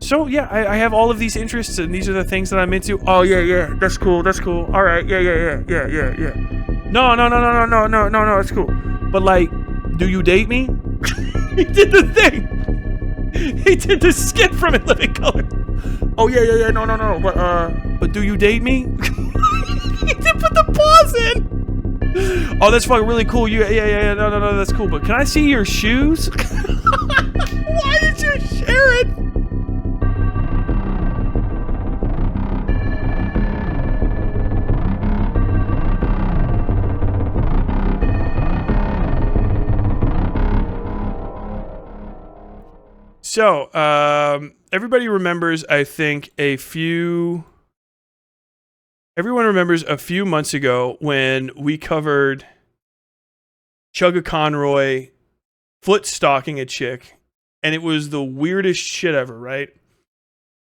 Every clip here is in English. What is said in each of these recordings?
So yeah, I have all of these interests, and these are the things that I'm into. Oh yeah, that's cool. All right, yeah. No, that's cool. But like, do you date me? He did the thing. He did the skit from In Living Color. Oh yeah, no. But do you date me? He did put the pause in. Oh, that's fucking really cool. Yeah, no, that's cool. But can I see your shoes? Why did you share it? So, everybody remembers, I think, everyone remembers a few months ago when we covered Chuggaconroy foot stalking a chick, and it was the weirdest shit ever, right?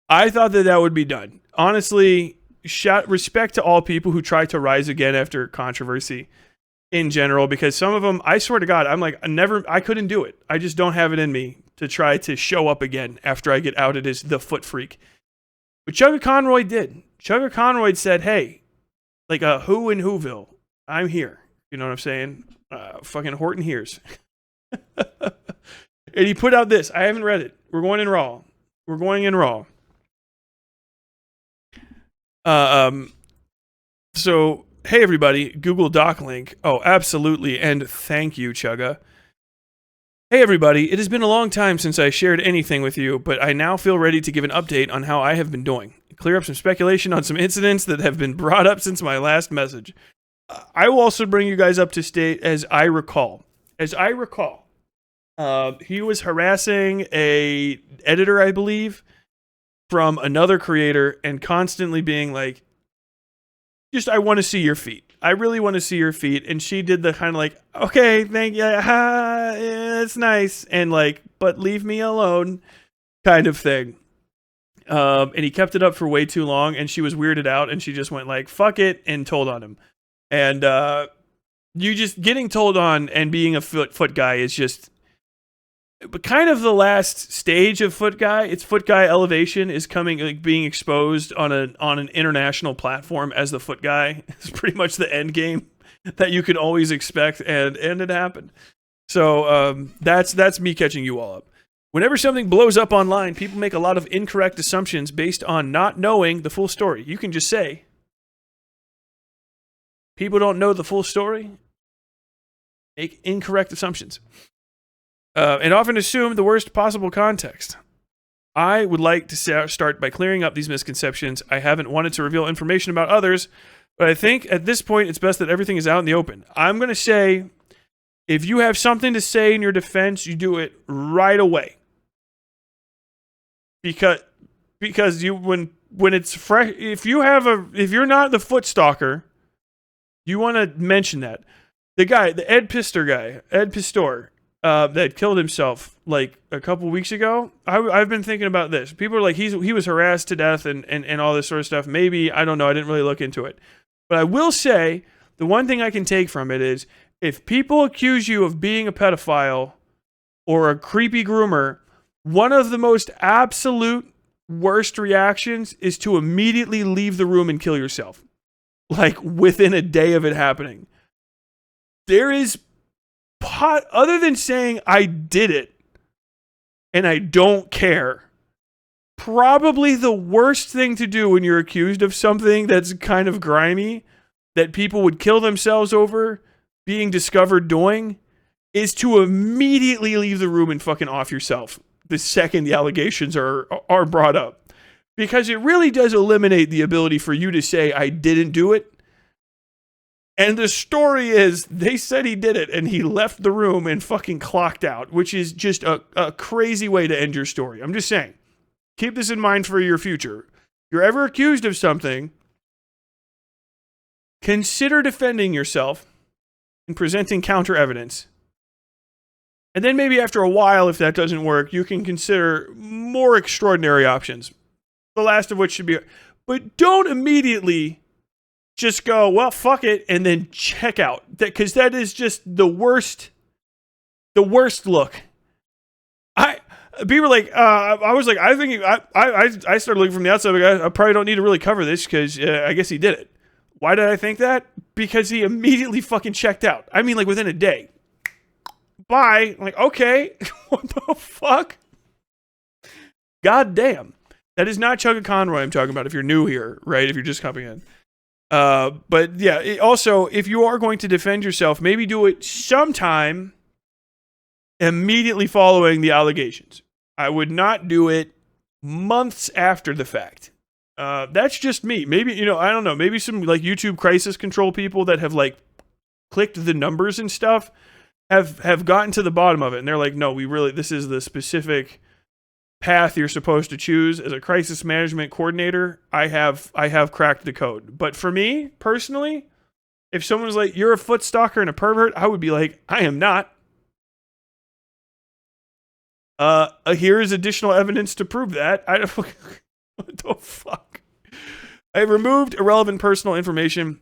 I thought that would be done. Honestly, respect to all people who try to rise again after controversy in general, because some of them, I swear to God, I'm like, I couldn't do it. I just don't have it in me to try to show up again after I get outed as the foot freak. But Chuggaconroy did. Chuggaconroy said, hey, like a who in Whoville, I'm here. You know what I'm saying? Fucking Horton hears. And he put out this. I haven't read it. We're going in raw. So, hey everybody, Google Doc link. Oh, absolutely. And thank you, Chugga. Hey everybody, it has been a long time since I shared anything with you, but I now feel ready to give an update on how I have been doing. Clear up some speculation on some incidents that have been brought up since my last message. I will also bring you guys up to date as I recall. He was harassing a editor, I believe, from another creator and constantly being like, I want to see your feet. I really want to see your feet. And she did the kind of like, okay, thank you. Yeah, it's nice. And like, but leave me alone kind of thing. And he kept it up for way too long, and she was weirded out, and she just went like, fuck it, and told on him. And you just getting told on and being a foot guy is just, but kind of the last stage of foot guy. It's foot guy elevation is coming, like being exposed on an international platform as the foot guy. It's pretty much the end game that you could always expect, and it happened. So that's me catching you all up. Whenever something blows up online, people make a lot of incorrect assumptions based on not knowing the full story. You can just say, people don't know the full story, make incorrect assumptions, and often assume the worst possible context. I would like to start by clearing up these misconceptions. I haven't wanted to reveal information about others, but I think at this point it's best that everything is out in the open. I'm going to say, if you have something to say in your defense, you do it right away. Because you when it's fresh, if you're not the foot stalker, you want to mention that. The Ed Pistor, that killed himself like a couple weeks ago. I've been thinking about this. People are like, he was harassed to death and all this sort of stuff. Maybe, I don't know. I didn't really look into it. But I will say, the one thing I can take from it is, if people accuse you of being a pedophile or a creepy groomer, one of the most absolute worst reactions is to immediately leave the room and kill yourself. Like within a day of it happening. There is other than saying I did it and I don't care, probably the worst thing to do when you're accused of something that's kind of grimy, that people would kill themselves over being discovered doing, is to immediately leave the room and fucking off yourself the second the allegations are brought up. Because it really does eliminate the ability for you to say, I didn't do it. And the story is, they said he did it, and he left the room and fucking clocked out, which is just a crazy way to end your story. I'm just saying, keep this in mind for your future. If you're ever accused of something, consider defending yourself and presenting counter evidence. And then maybe after a while, if that doesn't work, you can consider more extraordinary options. The last of which should be, but don't immediately just go, well, fuck it, and then check out. Because that is just the worst look. people were like, I was like, I think I started looking from the outside. Like, I probably don't need to really cover this because I guess he did it. Why did I think that? Because he immediately fucking checked out. I mean, like within a day. Bye. I'm like, okay, what the fuck? God damn. That is not Chuggaconroy I'm talking about if you're new here, right? If you're just coming in. But yeah, also, if you are going to defend yourself, maybe do it sometime immediately following the allegations. I would not do it months after the fact. That's just me. Maybe, you know, I don't know. Maybe some like YouTube crisis control people that have like clicked the numbers and stuff have gotten to the bottom of it. And they're like, no, this is the specific path you're supposed to choose as a crisis management coordinator. I have cracked the code. But for me personally, if someone was like, you're a foot stalker and a pervert, I would be like, I am not. Here is additional evidence to prove that. What the fuck? I have removed irrelevant personal information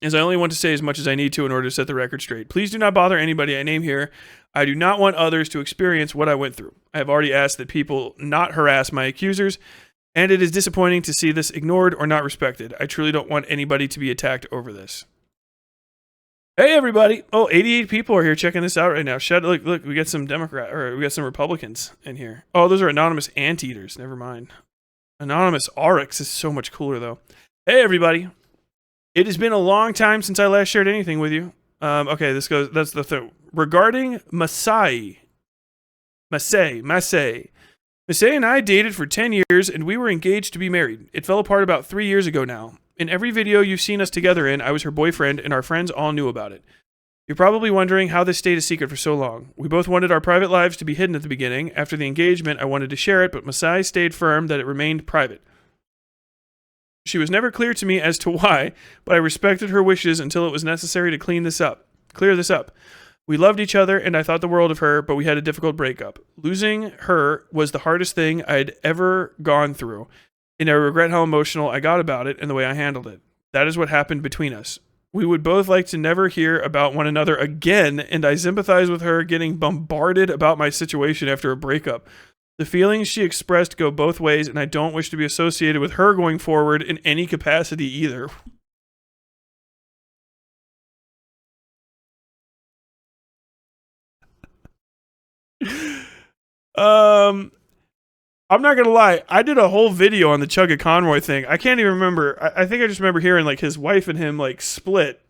as I only want to say as much as I need to in order to set the record straight. Please do not bother anybody I name here. I do not want others to experience what I went through. I have already asked that people not harass my accusers, and it is disappointing to see this ignored or not respected. I truly don't want anybody to be attacked over this. Hey everybody! Oh, 88 people are here checking this out right now. Look, we got some we got some Republicans in here. Oh, those are anonymous anteaters. Never mind. Anonymous Oryx is so much cooler though. Hey everybody! It has been a long time since I last shared anything with you. Okay, that's the thing. Regarding Masai and I dated for 10 years and we were engaged to be married. It fell apart about 3 years ago now. In every video you've seen us together in, I was her boyfriend and our friends all knew about it. You're probably wondering how this stayed a secret for so long. We both wanted our private lives to be hidden at the beginning. After the engagement, I wanted to share it, but Masai stayed firm that it remained private. She was never clear to me as to why, but I respected her wishes until it was necessary to clear this up. We loved each other and I thought the world of her, but we had a difficult breakup. Losing her was the hardest thing I'd ever gone through, and I regret how emotional I got about it and the way I handled it. That is what happened between us. We would both like to never hear about one another again, and I sympathize with her getting bombarded about my situation after a breakup. The feelings she expressed go both ways, and I don't wish to be associated with her going forward in any capacity either. I'm not gonna lie, I did a whole video on the Chuggaconroy thing. I can't even remember. I think I just remember hearing like his wife and him like split,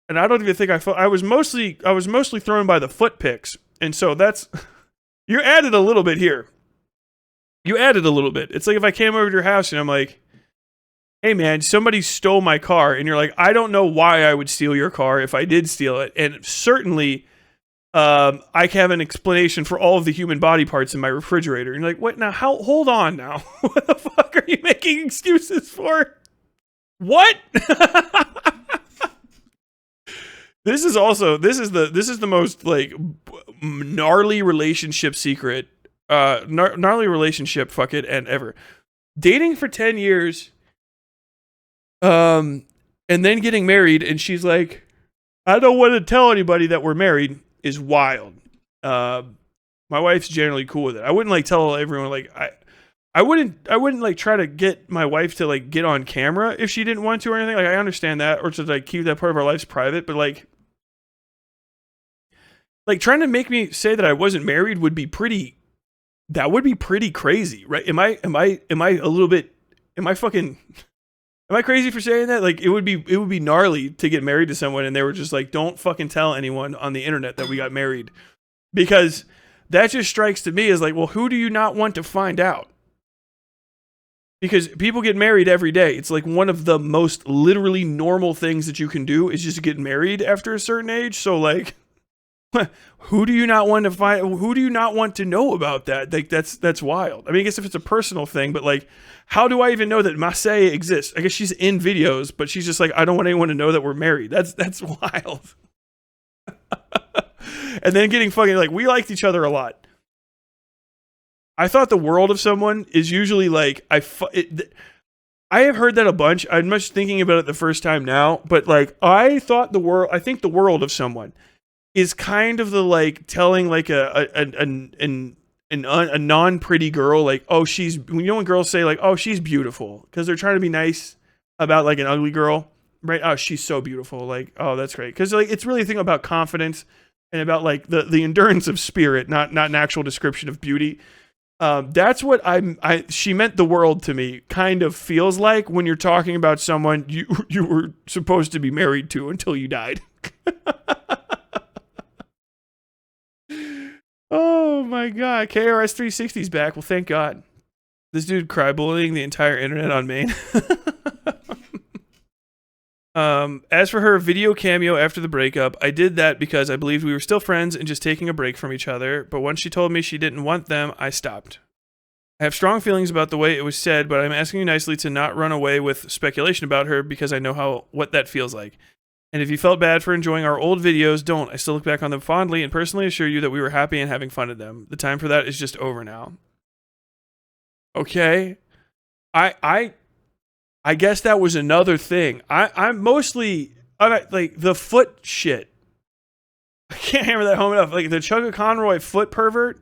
and I don't even think I was mostly thrown by the foot pics, and so that's you added a little bit here. You added a little bit. It's like if I came over to your house and I'm like, hey man, somebody stole my car, and you're like, I don't know why I would steal your car if I did steal it, and certainly I have an explanation for all of the human body parts in my refrigerator. And you're like, what now? Hold on now. What the fuck are you making excuses for? What? This is the most like gnarly relationship secret, gnarly relationship, fuck it, and ever. Dating for 10 years, and then getting married, and she's like, I don't want to tell anybody that we're married, is wild. My wife's generally cool with it. I wouldn't like tell everyone like I wouldn't like try to get my wife to like get on camera if she didn't want to or anything. Like I understand that, or to like keep that part of our lives private, but like trying to make me say that I wasn't married would be pretty crazy, right? Am I crazy for saying that? Like it would be gnarly to get married to someone and they were just like, don't fucking tell anyone on the internet that we got married. Because that just strikes to me as like, well, who do you not want to find out? Because people get married every day. It's like one of the most literally normal things that you can do is just get married after a certain age. So like, who do you not want to find? Who do you not want to know about that? Like that's wild. I mean, I guess if it's a personal thing, but like, how do I even know that Masai exists? I guess she's in videos, but she's just like, I don't want anyone to know that we're married. That's wild. And then getting fucking like, we liked each other a lot. I thought the world of someone is usually like, I have heard that a bunch. I'm much thinking about it the first time now, but like, I think the world of someone is kind of the like telling like an a non-pretty girl, like, oh, she's, you know when girls say like, oh, she's beautiful, because they're trying to be nice about like an ugly girl, right? Oh, she's so beautiful. Like, oh, that's great. Because like it's really a thing about confidence and about like the endurance of spirit, not an actual description of beauty. That's what she meant the world to me, kind of feels like when you're talking about someone you were supposed to be married to until you died. Oh my god, KRS 360's back. Well, thank God. This dude cry bullying the entire internet on Maine. As for her video cameo after the breakup, I did that because I believed we were still friends and just taking a break from each other, but once she told me she didn't want them, I stopped. I have strong feelings about the way it was said, but I'm asking you nicely to not run away with speculation about her because I know what that feels like. And if you felt bad for enjoying our old videos, don't. I still look back on them fondly and personally assure you that we were happy and having fun at them. The time for that is just over now. Okay. I guess that was another thing. I'm mostly like the foot shit. I can't hammer that home enough. Like the Chuggaconroy foot pervert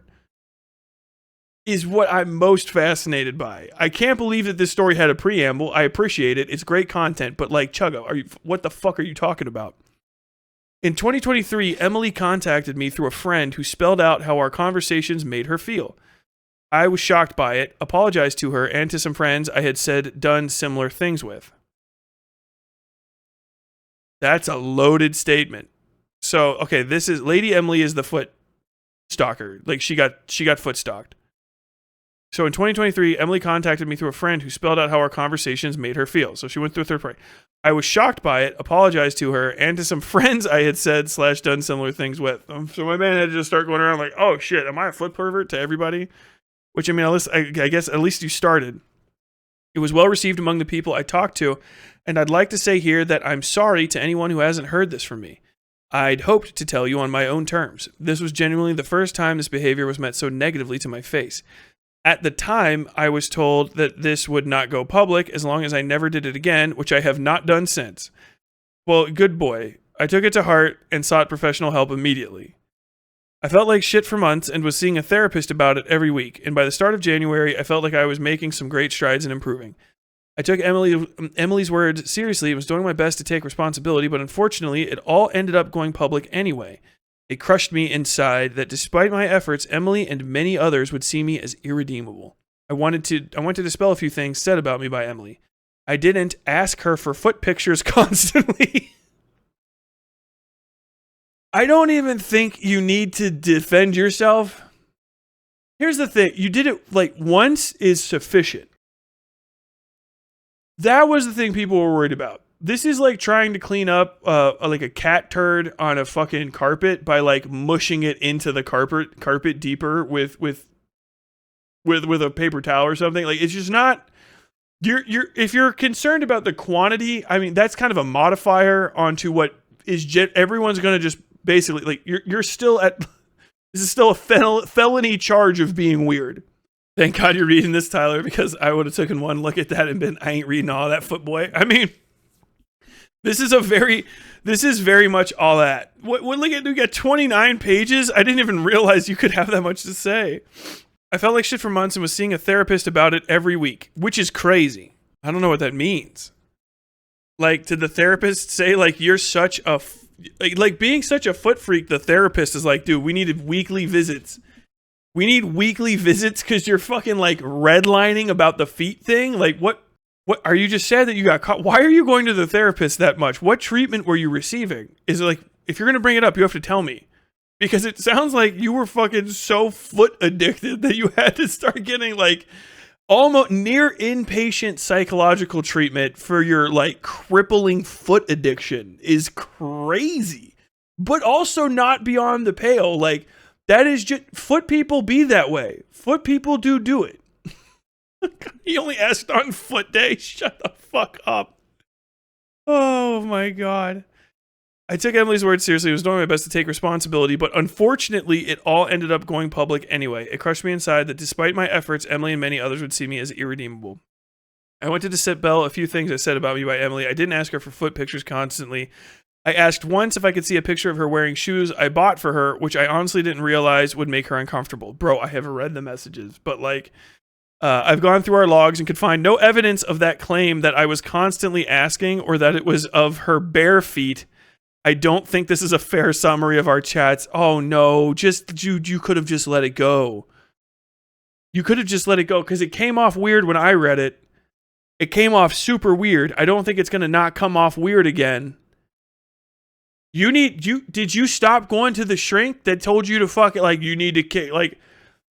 is what I'm most fascinated by. I can't believe that this story had a preamble. I appreciate it. It's great content, but like, Chugga, what the fuck are you talking about? In 2023, Emily contacted me through a friend who spelled out how our conversations made her feel. I was shocked by it, apologized to her and to some friends I had done similar things with. That's a loaded statement. So, okay, Lady Emily is the foot stalker. Like she got foot stalked. So in 2023, Emily contacted me through a friend who spelled out how our conversations made her feel. So she went through a third party. I was shocked by it, apologized to her, and to some friends I had said/done similar things with. So my man had to just start going around like, oh shit, am I a foot pervert to everybody? Which, I mean, I guess at least you started. It was well received among the people I talked to, and I'd like to say here that I'm sorry to anyone who hasn't heard this from me. I'd hoped to tell you on my own terms. This was genuinely the first time this behavior was met so negatively to my face. At the time, I was told that this would not go public as long as I never did it again, which I have not done since. Well, good boy. I took it to heart and sought professional help immediately. I felt like shit for months and was seeing a therapist about it every week, and by the start of January, I felt like I was making some great strides in improving. I took Emily's words seriously and was doing my best to take responsibility, but unfortunately, it all ended up going public anyway. It crushed me inside that despite my efforts, Emily and many others would see me as irredeemable. I wanted to dispel a few things said about me by Emily. I didn't ask her for foot pictures constantly. I don't even think you need to defend yourself. Here's the thing. You did it like once is sufficient. That was the thing people were worried about. This is like trying to clean up like a cat turd on a fucking carpet by like mushing it into the carpet deeper with a paper towel or something. Like it's just not. If you're concerned about the quantity, I mean that's kind of a modifier onto what is everyone's gonna just basically like you're still at. This is still a felony charge of being weird. Thank God you're reading this, Tyler, because I would have taken one look at that and been, I ain't reading all that, footboy. I mean. This is very much all that. Look at, we got 29 pages. I didn't even realize you could have that much to say. I felt like shit for months and was seeing a therapist about it every week, which is crazy. I don't know what that means. Like, did the therapist say like you're such a like being such a foot freak? The therapist is like, dude, we needed weekly visits. We need weekly visits because you're fucking like redlining about the feet thing. Like what? What are you just sad that you got caught? Why are you going to the therapist that much? What treatment were you receiving? Is it like, if you're going to bring it up, you have to tell me. Because it sounds like you were fucking so foot addicted that you had to start getting like almost near inpatient psychological treatment for your like crippling foot addiction is crazy. But also not beyond the pale. Like that is just, foot people be that way. Foot people do it. He only asked on foot day. Shut the fuck up. Oh my God. I took Emily's words seriously. I was doing my best to take responsibility, but unfortunately, it all ended up going public anyway. It crushed me inside that despite my efforts, Emily and many others would see me as irredeemable. I wanted to dispel a few things I said about me by Emily. I didn't ask her for foot pictures constantly. I asked once if I could see a picture of her wearing shoes I bought for her, which I honestly didn't realize would make her uncomfortable. Bro, I haven't read the messages, but like, I've gone through our logs and could find no evidence of that claim that I was constantly asking or that it was of her bare feet. I don't think this is a fair summary of our chats. Oh no, just you could have just let it go. You could have just let it go because it came off weird when I read it. It came off super weird. I don't think it's going to not come off weird again. Did you stop going to the shrink that told you to fuck it? Like, you need to kick, like,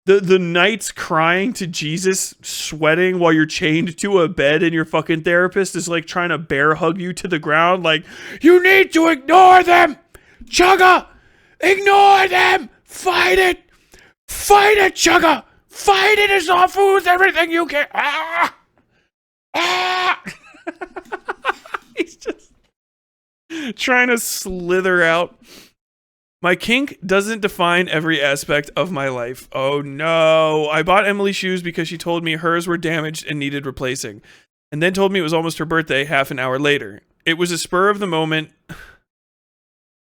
the nights crying to Jesus, sweating while you're chained to a bed and your fucking therapist is like trying to bear hug you to the ground. Like, you need to ignore them. Chugga, ignore them. Fight it. Fight it, Chugga. Fight it as awful as everything you can. Ah. Ah. He's just trying to slither out. My kink doesn't define every aspect of my life. Oh no. I bought Emily shoes because she told me hers were damaged and needed replacing, and then told me it was almost her birthday half an hour later. It was a spur of the moment.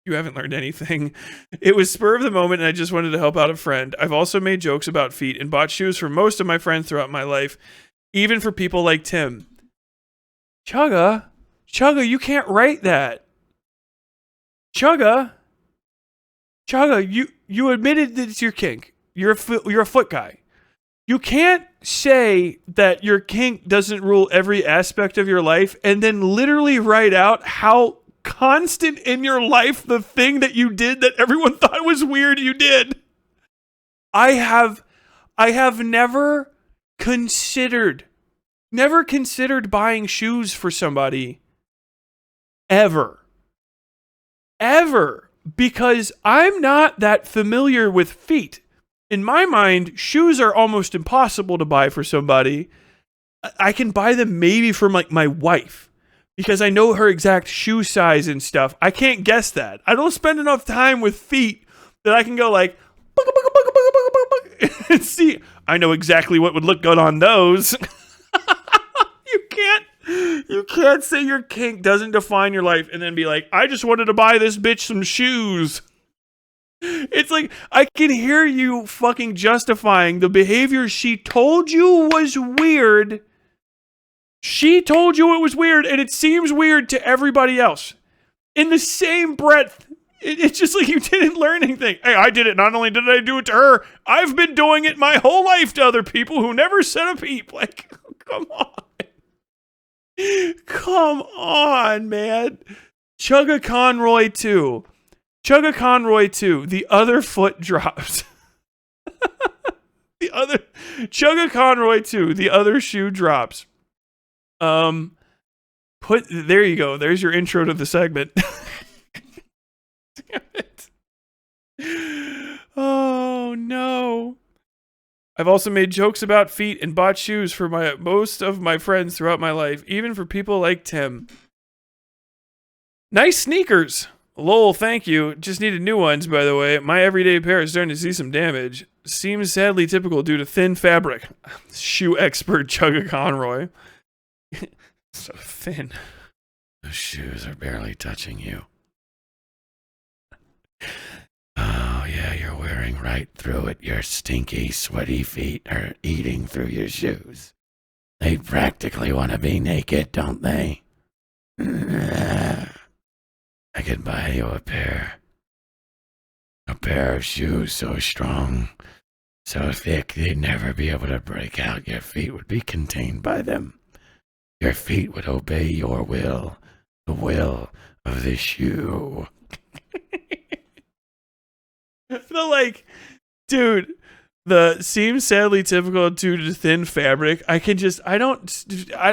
You haven't learned anything. It was spur of the moment and I just wanted to help out a friend. I've also made jokes about feet and bought shoes for most of my friends throughout my life, even for people like Tim. Chugga, you can't write that. Chugga, you admitted that it's your kink. You're a foot guy. You can't say that your kink doesn't rule every aspect of your life and then literally write out how constant in your life the thing that you did that everyone thought was weird you did. I have never considered buying shoes for somebody ever. Because I'm not that familiar with feet. In my mind, shoes are almost impossible to buy for somebody. I can buy them maybe for my wife because I know her exact shoe size and stuff. I can't guess that. I don't spend enough time with feet that I can go like, and see, I know exactly what would look good on those. You can't say your kink doesn't define your life and then be like, I just wanted to buy this bitch some shoes. It's like, I can hear you fucking justifying the behavior she told you was weird. She told you it was weird and it seems weird to everybody else. In the same breath, it's just like you didn't learn anything. Hey, I did it. Not only did I do it to her, I've been doing it my whole life to other people who never said a peep. Like, come on. Come on, man. Chuggaconroy 2. Chuggaconroy 2. The other foot drops. Chuggaconroy 2. The other shoe drops. There you go. There's your intro to the segment. Damn it. Oh no. I've also made jokes about feet and bought shoes for most of my friends throughout my life, even for people like Tim. Nice sneakers. Lol, thank you. Just needed new ones, by the way. My everyday pair is starting to see some damage. Seems sadly typical due to thin fabric. Shoe expert Chuggaconroy. So thin. Those shoes are barely touching you. Oh, yeah, you're wearing right through it. Your stinky, sweaty feet are eating through your shoes. They practically want to be naked, don't they? I could buy you a pair of shoes so strong, so thick they'd never be able to break out. Your feet would be contained by them. Your feet would obey your will, the will of the shoe. I feel like, dude, the seems sadly typical due to thin fabric. Chugga,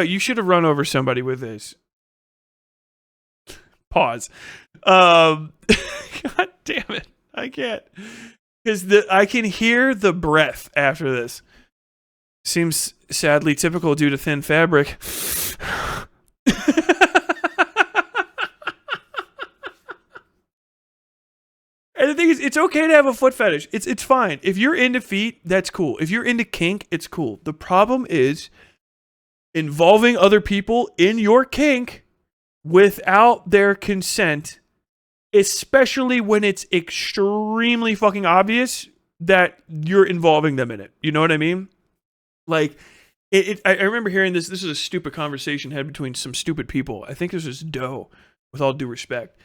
you should have run over somebody with this. Pause. God damn it. I can't. Because I can hear the breath after this. Seems sadly typical due to thin fabric. And the thing is, it's okay to have a foot fetish. It's fine. If you're into feet, that's cool. If you're into kink, it's cool. The problem is involving other people in your kink without their consent, especially when it's extremely fucking obvious that you're involving them in it. You know what I mean? Like, I remember hearing this. This is a stupid conversation had between some stupid people. I think this was Doe, with all due respect.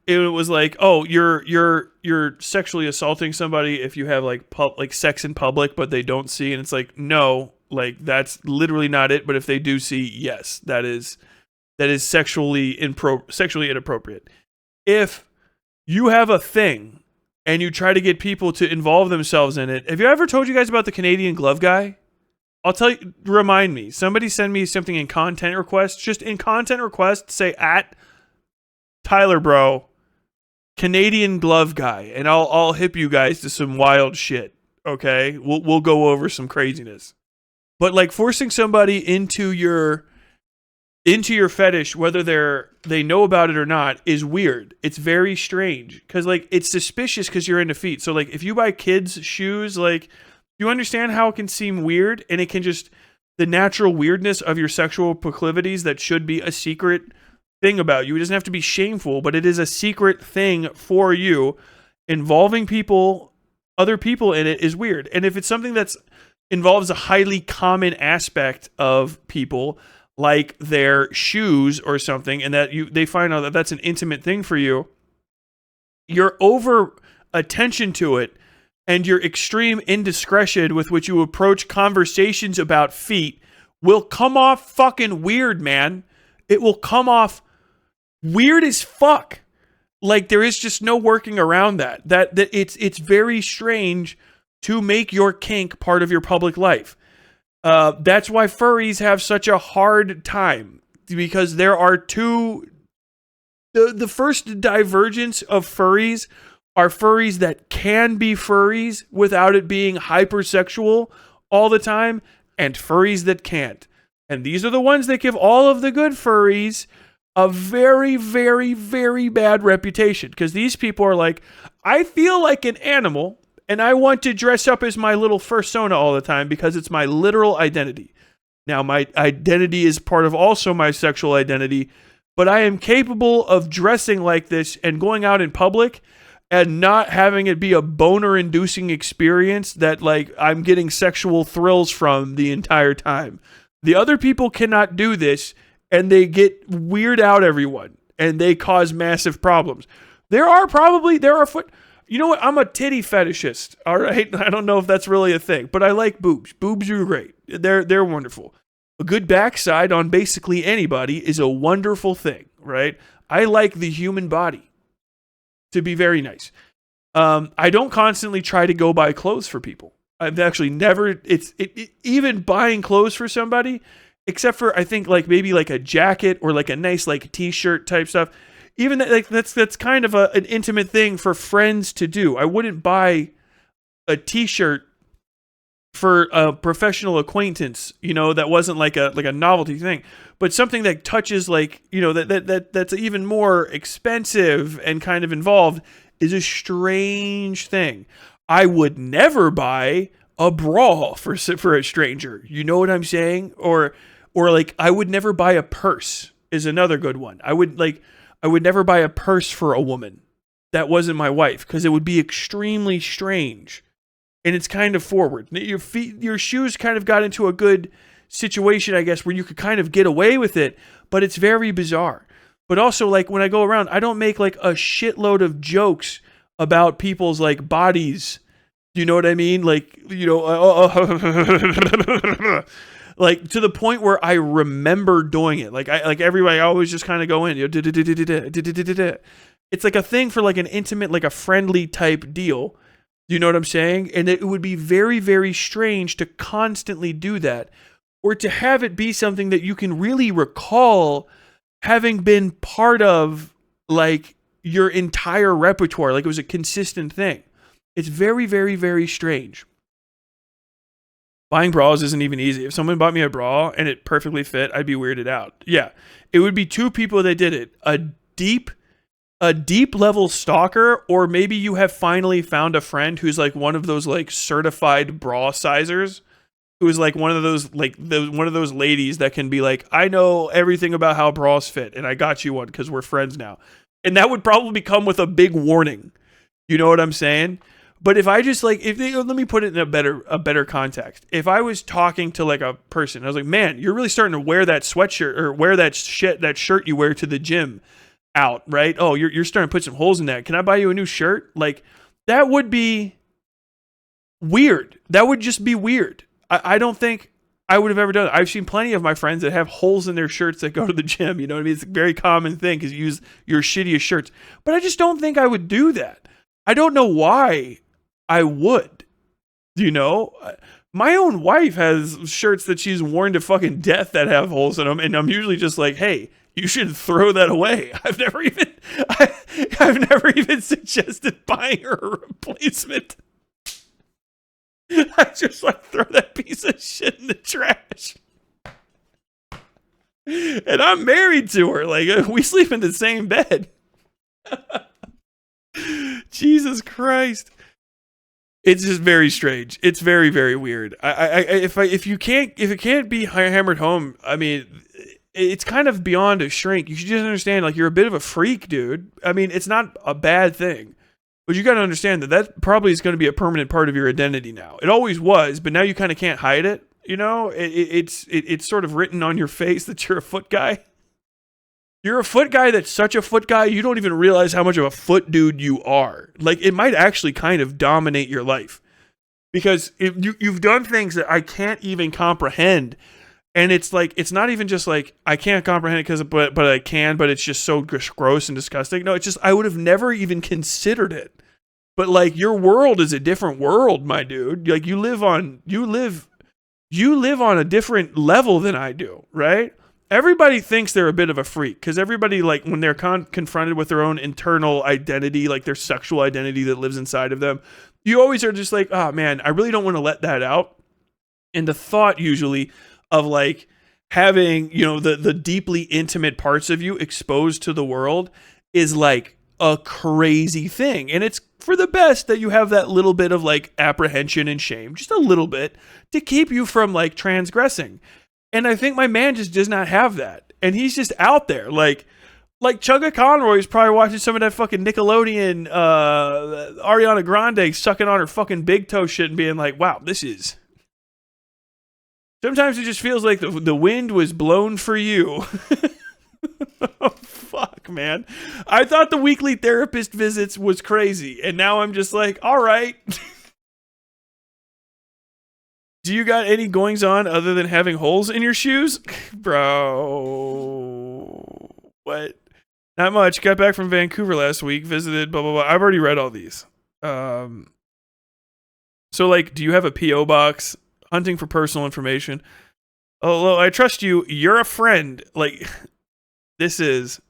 It was like, oh, you're sexually assaulting somebody if you have like sex in public, but they don't see, and it's like, no, like that's literally not it. But if they do see, yes, that is sexually inappropriate. If you have a thing and you try to get people to involve themselves in it, have you ever told you guys about the Canadian glove guy? I'll tell you, remind me. Somebody send me something in content requests. Just in content requests, say at Tyler Bro, Canadian glove guy, and I'll hip you guys to some wild shit. Okay, we'll go over some craziness. But like forcing somebody into your fetish, whether they know about it or not, is weird. It's very strange because like it's suspicious because you're into feet. So like if you buy kids shoes, like you understand how it can seem weird, and it can just the natural weirdness of your sexual proclivities that should be a secret thing about you. It doesn't have to be shameful, but it is a secret thing for you. Involving other people in it is weird. And if it's something that's involves a highly common aspect of people, like their shoes or something, and that they find out that that's an intimate thing for you, your over attention to it and your extreme indiscretion with which you approach conversations about feet will come off fucking weird, man. It will come off weird as fuck. Like there is just no working around that. That it's very strange to make your kink part of your public life. That's why furries have such a hard time, because there are two. The first divergence of furries are furries that can be furries without it being hypersexual all the time, and furries that can't. And these are the ones that give all of the good furries a very, very, very bad reputation, because these people are like, I feel like an animal, and I want to dress up as my little fursona all the time because it's my literal identity. Now, my identity is part of also my sexual identity, but I am capable of dressing like this and going out in public and not having it be a boner-inducing experience that like I'm getting sexual thrills from the entire time. The other people cannot do this, and they get weird out everyone, and they cause massive problems. There are foot. You know what? I'm a titty fetishist. All right, I don't know if that's really a thing, but I like boobs. Boobs are great. They're wonderful. A good backside on basically anybody is a wonderful thing, right? I like the human body to be very nice. I don't constantly try to go buy clothes for people. I've actually never. Even buying clothes for somebody, except for I think like maybe like a jacket or like a nice like t-shirt type stuff. Even like that's kind of an intimate thing for friends to do. I wouldn't buy a t-shirt for a professional acquaintance, that wasn't like a novelty thing, but something that touches like, that's even more expensive and kind of involved is a strange thing. I would never buy a bra for a stranger. You know what I'm saying? Or like I would never buy a purse is another good one. I would never buy a purse for a woman that wasn't my wife, because it would be extremely strange. And it's kind of forward. Your shoes kind of got into a good situation, I guess, where you could kind of get away with it, but it's very bizarre. But also, like, when I go around, I don't make, like, a shitload of jokes about people's, like, bodies. You know what I mean? Like, like, to the point where I remember doing it. Like, everybody, I always just kind of go in. It's like a thing for, like, an intimate, like, a friendly type deal. You know what I'm saying? And it would be very, very strange to constantly do that, or to have it be something that you can really recall having been part of, like, your entire repertoire. Like, it was a consistent thing. It's very, very, very strange. Buying bras isn't even easy. If someone bought me a bra and it perfectly fit, I'd be weirded out. Yeah, it would be two people that did it. A deep level stalker, or maybe you have finally found a friend who's like one of those like certified bra sizers who's like one of those one of those ladies that can be like, I know everything about how bras fit, and I got you one because we're friends now. And that would probably come with a big warning. You know what I'm saying? But if I just like, let me put it in a better context. If I was talking to like a person, I was like, man, you're really starting to wear that sweatshirt or wear that shirt you wear to the gym out, right? Oh, you're starting to put some holes in that. Can I buy you a new shirt? Like, that would be weird. That would just be weird. I don't think I would have ever done it. I've seen plenty of my friends that have holes in their shirts that go to the gym. You know what I mean? It's a very common thing because you use your shittiest shirts. But I just don't think I would do that. I don't know why I would. You know? My own wife has shirts that she's worn to fucking death that have holes in them. And I'm usually just like, hey, you should throw that away. I've never even suggested buying her a replacement. I just like throw that piece of shit in the trash. And I'm married to her. Like, we sleep in the same bed. Jesus Christ. It's just very strange. It's very, very weird. If it can't be hammered home, I mean, it's kind of beyond a shrink. You should just understand, like, you're a bit of a freak, dude. I mean, it's not a bad thing. But you got to understand that probably is going to be a permanent part of your identity now. It always was, but now you kind of can't hide it. You know, it's sort of written on your face that you're a foot guy. You're a foot guy that's such a foot guy, you don't even realize how much of a foot dude you are. Like, it might actually kind of dominate your life. Because if you've done things that I can't even comprehend. And it's like, it's not even just like, I can't comprehend it but I can, but it's just so gross and disgusting. No, it's just, I would have never even considered it. But like, your world is a different world, my dude. Like, you live on a different level than I do, right? Everybody thinks they're a bit of a freak because everybody, like, when they're confronted with their own internal identity, like their sexual identity that lives inside of them, you always are just like, oh man, I really don't want to let that out. And the thought usually of like having, you know, the deeply intimate parts of you exposed to the world is like a crazy thing. And it's for the best that you have that little bit of like apprehension and shame, just a little bit, to keep you from like transgressing. And I think my man just does not have that. And he's just out there like Chuggaconroy is probably watching some of that fucking Nickelodeon Ariana Grande sucking on her fucking big toe shit and being like, wow, this is... Sometimes it just feels like the wind was blown for you. Oh, fuck, man. I thought the weekly therapist visits was crazy, and now I'm just like, all right. Do you got any goings on other than having holes in your shoes? Bro. What? Not much. Got back from Vancouver last week, visited, blah, blah, blah. I've already read all these. So, like, do you have a P.O. box? Hunting for personal information. Hello, I trust you. You're a friend. Like, this is...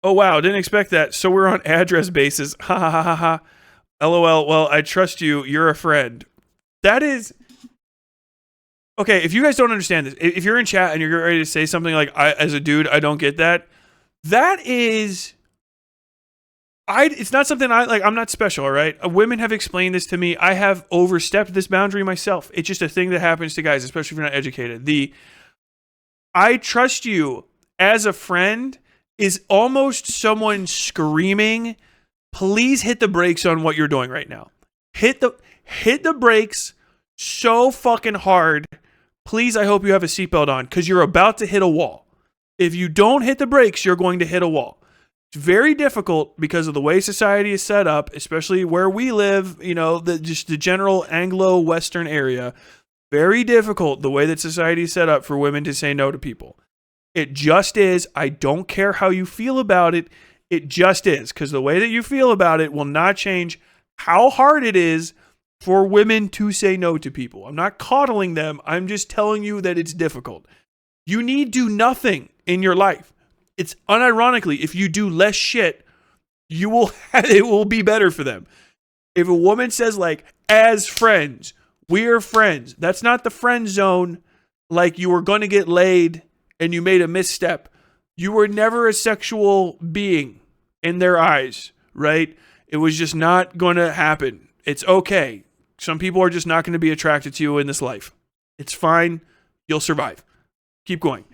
Oh, wow. Didn't expect that. So we're on address basis. Ha, ha, ha, ha, ha. LOL. Well, I trust you. You're a friend. That is... Okay, if you guys don't understand this, if you're in chat and you're ready to say something like, as a dude, I don't get that. That is... It's not something I'm not special, all right? Women have explained this to me. I have overstepped this boundary myself. It's just a thing that happens to guys, especially if you're not educated. I trust you as a friend is almost someone screaming, please hit the brakes on what you're doing right now. Hit the brakes so fucking hard. Please, I hope you have a seatbelt on because you're about to hit a wall. If you don't hit the brakes, you're going to hit a wall. It's very difficult because of the way society is set up, especially where we live, you know, just the general Anglo-Western area. Very difficult the way that society is set up for women to say no to people. It just is. I don't care how you feel about it. It just is. Because the way that you feel about it will not change how hard it is for women to say no to people. I'm not coddling them. I'm just telling you that it's difficult. You need do nothing in your life. It's unironically, if you do less shit, it will be better for them. If a woman says like, as friends, we're friends. That's not the friend zone. Like you were going to get laid and you made a misstep. You were never a sexual being in their eyes, right? It was just not going to happen. It's okay. Some people are just not going to be attracted to you in this life. It's fine. You'll survive. Keep going.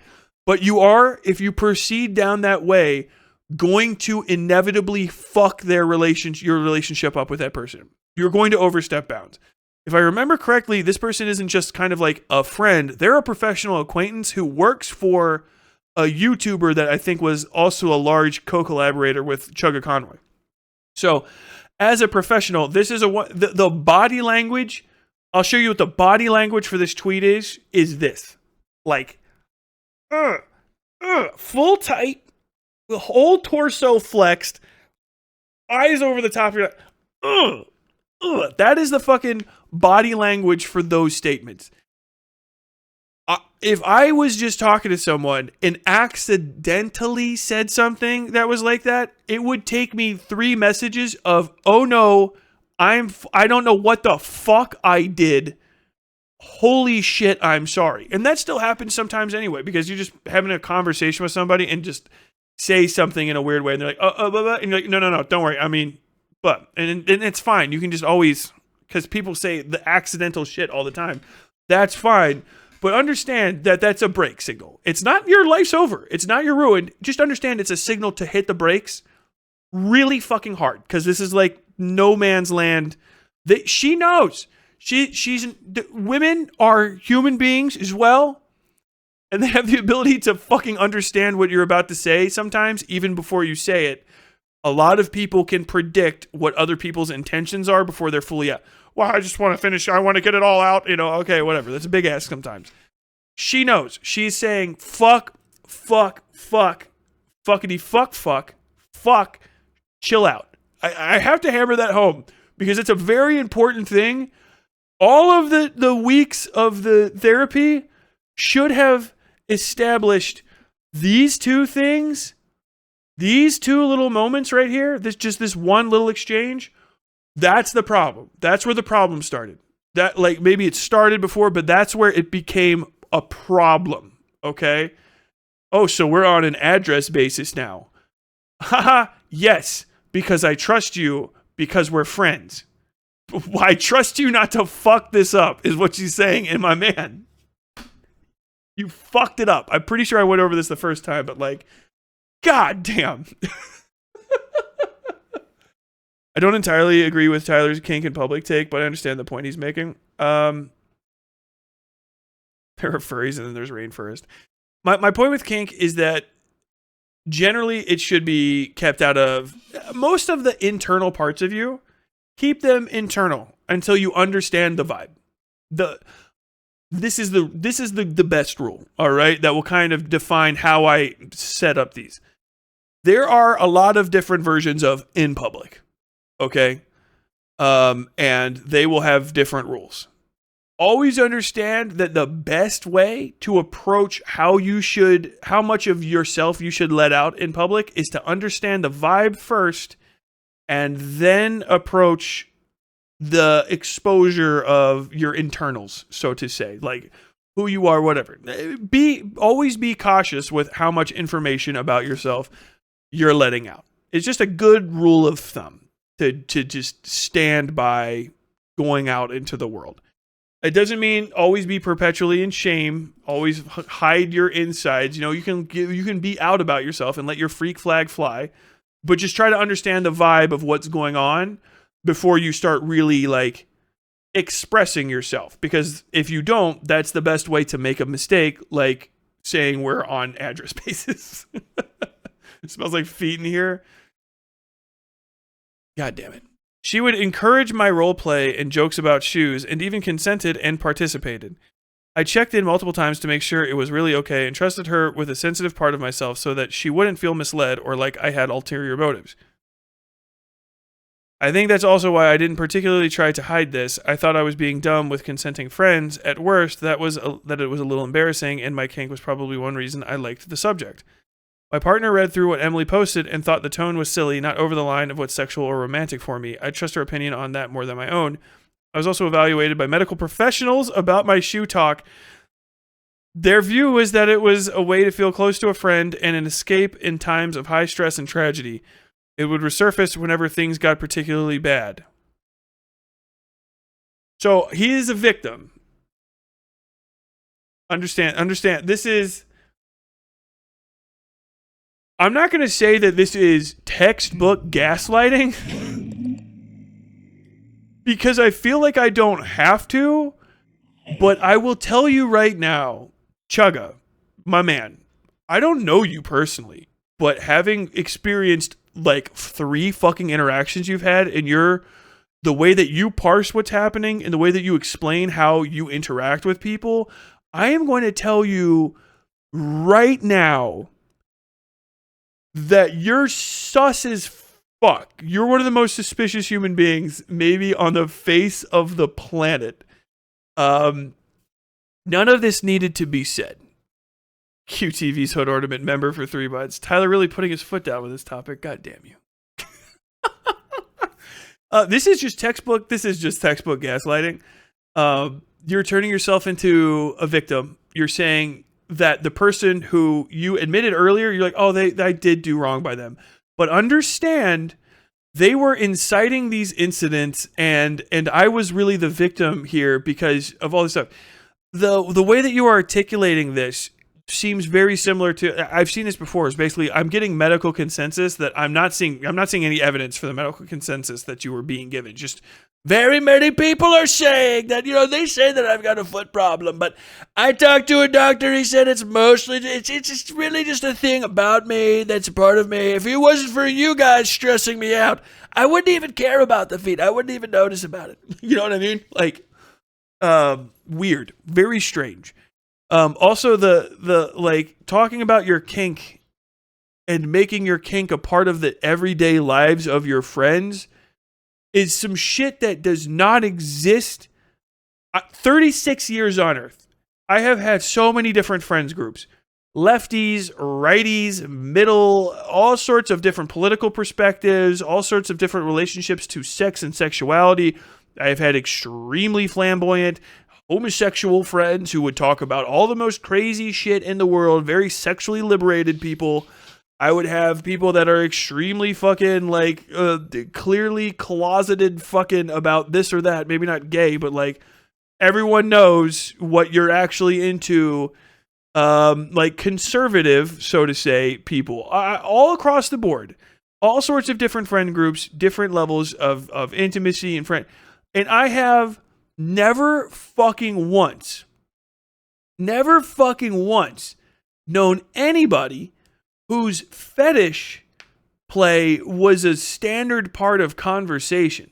But you are, if you proceed down that way, going to inevitably fuck your relationship up with that person. You're going to overstep bounds. If I remember correctly, this person isn't just kind of like a friend. They're a professional acquaintance who works for a YouTuber that I think was also a large co-collaborator with Chuggaconroy. So, as a professional, this is the body language. I'll show you what the body language for this tweet is this. Like, full tight, the whole torso flexed, eyes over the top of your head. That is the fucking body language for those statements. If I was just talking to someone and accidentally said something that was like that, it would take me 3 messages of, oh no, I don't know what the fuck I did. Holy shit, I'm sorry. And that still happens sometimes anyway, because you're just having a conversation with somebody and just say something in a weird way. And they're like, and you're like, no, don't worry. I mean, and it's fine. You can just always, because people say the accidental shit all the time. That's fine. But understand that that's a brake signal. It's not your life's over. It's not your ruin. Just understand it's a signal to hit the brakes really fucking hard. Because this is like no man's land. She knows. Women are human beings as well. And they have the ability to fucking understand what you're about to say sometimes, even before you say it. A lot of people can predict what other people's intentions are before they're fully out. Well, I just want to finish. I want to get it all out. Okay, whatever. That's a big ask sometimes. She knows. She's saying, fuck, fuckity fuck, chill out. I have to hammer that home because it's a very important thing. All of the weeks of the therapy should have established these 2 things, these 2 little moments right here, this one little exchange. That's the problem. That's where the problem started. That, like, maybe it started before, but that's where it became a problem. Okay? Oh, so we're on an address basis now. Haha, yes, because I trust you because we're friends. I trust you not to fuck this up, is what she's saying. And my man, you fucked it up. I'm pretty sure I went over this the first time, but like, god damn. I don't entirely agree with Tyler's kink and public take, but I understand the point he's making. There are furries and then there's rainforest. My point with kink is that generally it should be kept out of most of the internal parts of you. Keep them internal until you understand the vibe. This is the best rule, all right? That will kind of define how I set up these. There are a lot of different versions of in public. Okay. And they will have different rules. Always understand that the best way to approach how much of yourself you should let out in public is to understand the vibe first and then approach the exposure of your internals, so to say, like who you are, whatever. Always be cautious with how much information about yourself you're letting out. It's just a good rule of thumb. To just stand by going out into the world. It doesn't mean always be perpetually in shame, always hide your insides. You can be out about yourself and let your freak flag fly, but just try to understand the vibe of what's going on before you start really like expressing yourself. Because if you don't, that's the best way to make a mistake, like saying we're on address basis. It smells like feet in here. God damn it. She would encourage my role play and jokes about shoes and even consented and participated. I checked in multiple times to make sure it was really okay and trusted her with a sensitive part of myself so that she wouldn't feel misled or like I had ulterior motives. I think that's also why I didn't particularly try to hide this. I thought I was being dumb with consenting friends. At worst, that it was a little embarrassing, and my kink was probably one reason I liked the subject. My partner read through what Emily posted and thought the tone was silly, not over the line of what's sexual or romantic for me. I trust her opinion on that more than my own. I was also evaluated by medical professionals about my shoe talk. Their view was that it was a way to feel close to a friend and an escape in times of high stress and tragedy. It would resurface whenever things got particularly bad. So he is a victim. Understand. This is. I'm not going to say that this is textbook gaslighting because I feel like I don't have to, but I will tell you right now, Chugga, my man, I don't know you personally, but having experienced like 3 fucking interactions you've had and the way that you parse what's happening and the way that you explain how you interact with people, I am going to tell you right now that you're sus as fuck. You're one of the most suspicious human beings maybe on the face of the planet. None of this needed to be said. QTV's Hood Ornament member for 3 months. Tyler really putting his foot down with this topic. God damn you. This is just textbook gaslighting. You're turning yourself into a victim. You're saying that the person who you admitted earlier, you're like, oh, they did do wrong by them. But understand, they were inciting these incidents, and I was really the victim here because of all this stuff. The way that you are articulating this seems very similar to, I've seen this before, is basically I'm getting medical consensus that I'm not seeing any evidence for the medical consensus that you were being given. Just very many people are saying that, they say that I've got a foot problem, but I talked to a doctor, he said it's just really just a thing about me that's a part of me. If it wasn't for you guys stressing me out, I wouldn't even care about the feet. I wouldn't even notice about it. You know what I mean? Like, weird, very strange. Also the like talking about your kink and making your kink a part of the everyday lives of your friends is some shit that does not exist. 36 years on Earth. I have had so many different friends groups. Lefties, righties, middle, all sorts of different political perspectives, all sorts of different relationships to sex and sexuality. I have had extremely flamboyant, homosexual friends who would talk about all the most crazy shit in the world, very sexually liberated people. I would have people that are extremely fucking, like, clearly closeted fucking about this or that. Maybe not gay, but, like, everyone knows what you're actually into. Like, conservative, so to say, people. All across the board. All sorts of different friend groups, different levels of intimacy and friend. And I have never fucking once known anybody whose fetish play was a standard part of conversation,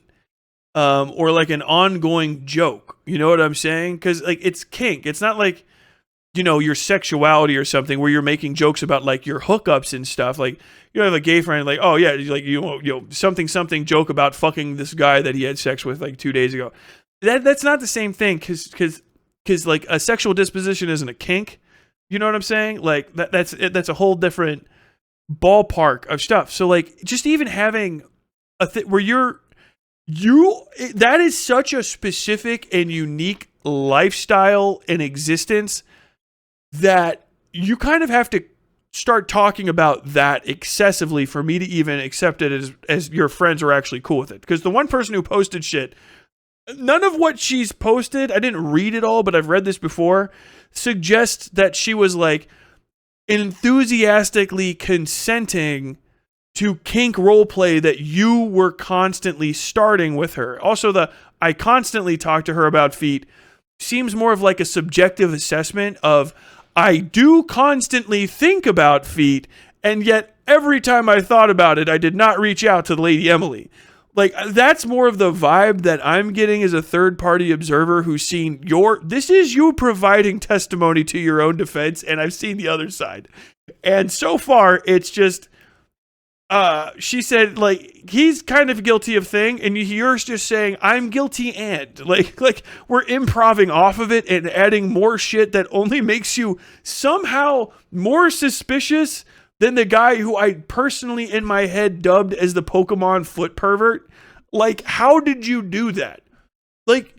or like an ongoing joke. You know what I'm saying? Because like it's kink. It's not like, your sexuality or something where you're making jokes about like your hookups and stuff. Like you have a gay friend, like, oh yeah, like something joke about fucking this guy that he had sex with like 2 days ago. That's not the same thing because like a sexual disposition isn't a kink. You know what I'm saying? Like that's a whole different ballpark of stuff. So like just even having a where that is such a specific and unique lifestyle and existence that you kind of have to start talking about that excessively for me to even accept it as your friends are actually cool with it. Because the one person who posted shit, none of what she's posted, I didn't read it all, but I've read this before, suggests that she was like enthusiastically consenting to kink roleplay that you were constantly starting with her. Also, I constantly talk to her about feet seems more of like a subjective assessment of I do constantly think about feet, and yet every time I thought about it, I did not reach out to Lady Emily. Like, that's more of the vibe that I'm getting as a third-party observer who's seen this is you providing testimony to your own defense, and I've seen the other side. And so far, it's just, she said, like, he's kind of guilty of thing, and you're just saying, I'm guilty and. Like we're improvising off of it and adding more shit that only makes you somehow more suspicious than the guy who I personally in my head dubbed as the Pokemon foot pervert. Like, how did you do that? Like,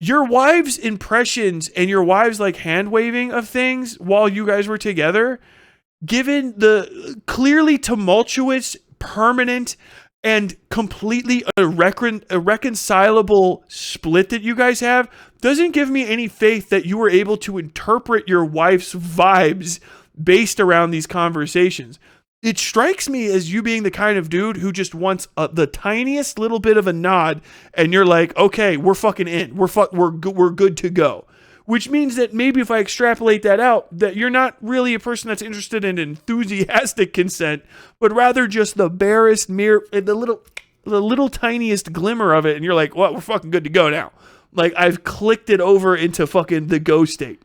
your wife's impressions and your wife's like hand waving of things while you guys were together, given the clearly tumultuous, permanent, and completely irreconcilable split that you guys have doesn't give me any faith that you were able to interpret your wife's vibes based around these conversations. It strikes me as you being the kind of dude who just wants the tiniest little bit of a nod, and you're like, okay, we're fucking in. We're good to go. Which means that maybe if I extrapolate that out, that you're not really a person that's interested in enthusiastic consent, but rather just the barest the little tiniest glimmer of it, and you're like, well, we're fucking good to go now. Like, I've clicked it over into fucking the go state.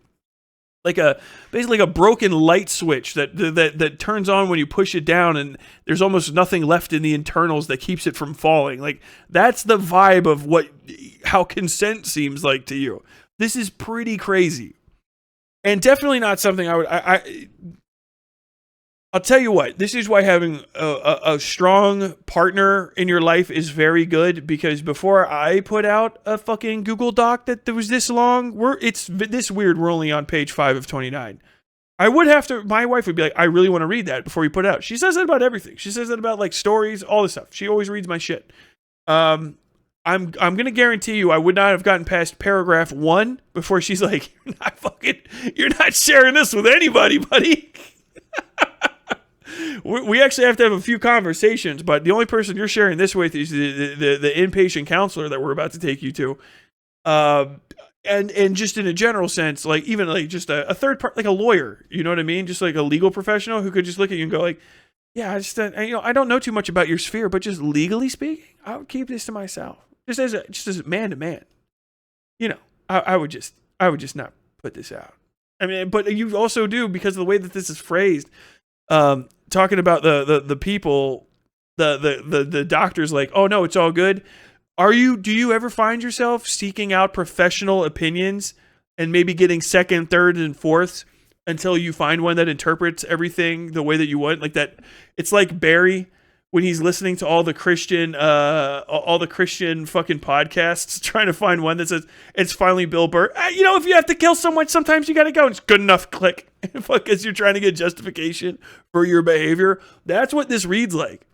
Basically a broken light switch that turns on when you push it down, and there's almost nothing left in the internals that keeps it from falling. Like, that's the vibe of how consent seems like to you. This is pretty crazy, and definitely not something I'll tell you what, this is why having a strong partner in your life is very good, because before I put out a fucking Google Doc that was this long, it's this weird, we're only on page 5 of 29. My wife would be like, I really want to read that before you put it out. She says that about everything. She says that about like stories, all this stuff. She always reads my shit. I'm going to guarantee you I would not have gotten past paragraph 1 before she's like, you're not sharing this with anybody, buddy. We actually have to have a few conversations, but the only person you're sharing this with is the inpatient counselor that we're about to take you to. And just in a general sense, like even like just a third part, like a lawyer, you know what I mean? Just like a legal professional who could just look at you and go like, yeah, I don't know too much about your sphere, but just legally speaking, I would keep this to myself. Just as man to man, I would just not put this out. I mean, but you also do, because of the way that this is phrased, talking about the people, the doctors, like, oh no, it's all good. Do you ever find yourself seeking out professional opinions and maybe getting second, third, and fourths until you find one that interprets everything the way that you want? Like that, it's like Barry when he's listening to all the Christian fucking podcasts, trying to find one that says it's finally Bill Burr. If you have to kill someone, sometimes you got to go. It's good enough. Click, because you're trying to get justification for your behavior. That's what this reads like.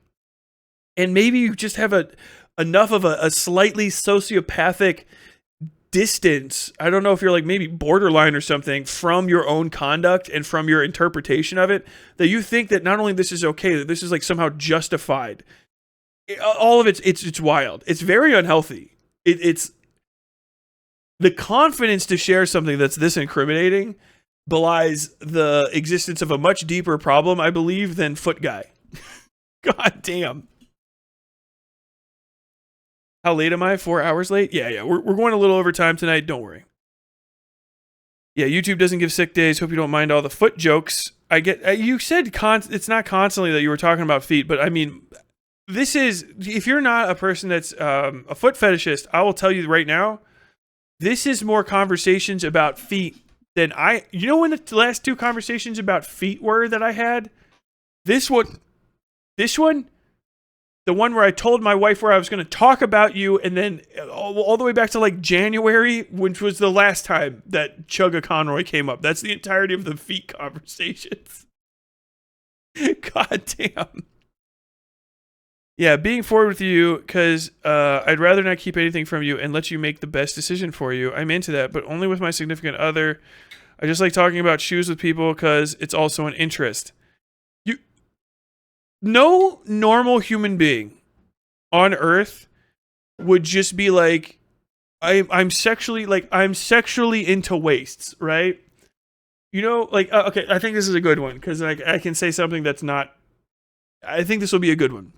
And maybe you just have enough of a slightly sociopathic distance. I don't know if you're like maybe borderline or something from your own conduct and from your interpretation of it, that you think that not only this is okay, that this is like somehow justified. All of it's wild. It's very unhealthy. It's the confidence to share something that's this incriminating belies the existence of a much deeper problem, I believe, than Foot Guy. God damn. How late am I? 4 hours late? Yeah. We're going a little over time tonight. Don't worry. Yeah, YouTube doesn't give sick days. Hope you don't mind all the foot jokes. I get. You said it's not constantly that you were talking about feet, but I mean, this is, if you're not a person that's a foot fetishist, I will tell you right now, this is more conversations about feet than when the last 2 conversations about feet were that I had? This one, the one where I told my wife where I was going to talk about you, and then all the way back to like January, which was the last time that Chuggaconroy came up. That's the entirety of the feet conversations. God damn. Yeah, being forward with you, because I'd rather not keep anything from you and let you make the best decision for you. I'm into that, but only with my significant other. I just like talking about shoes with people because it's also an interest. No normal human being on earth would just be like, I'm sexually into waists, right? Okay, I think this is a good one, because I can say something that's not, I think this will be a good one.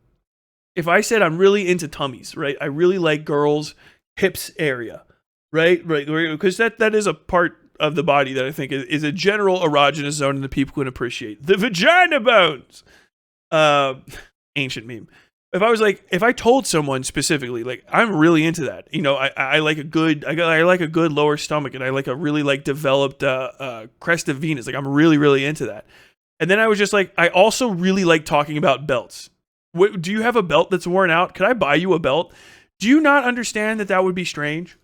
If I said I'm really into tummies, right? I really like girls' hips area, right? Because that is a part of the body that I think is a general erogenous zone that people can appreciate. The vagina bones. Ancient meme. If I told someone specifically, like, I'm really into that, I like a good lower stomach, and I like a really like developed crest of Venus. Like, I'm really, really into that. And then I was just like, I also really like talking about belts. Do you have a belt that's worn out? Could I buy you a belt? Do you not understand that would be strange?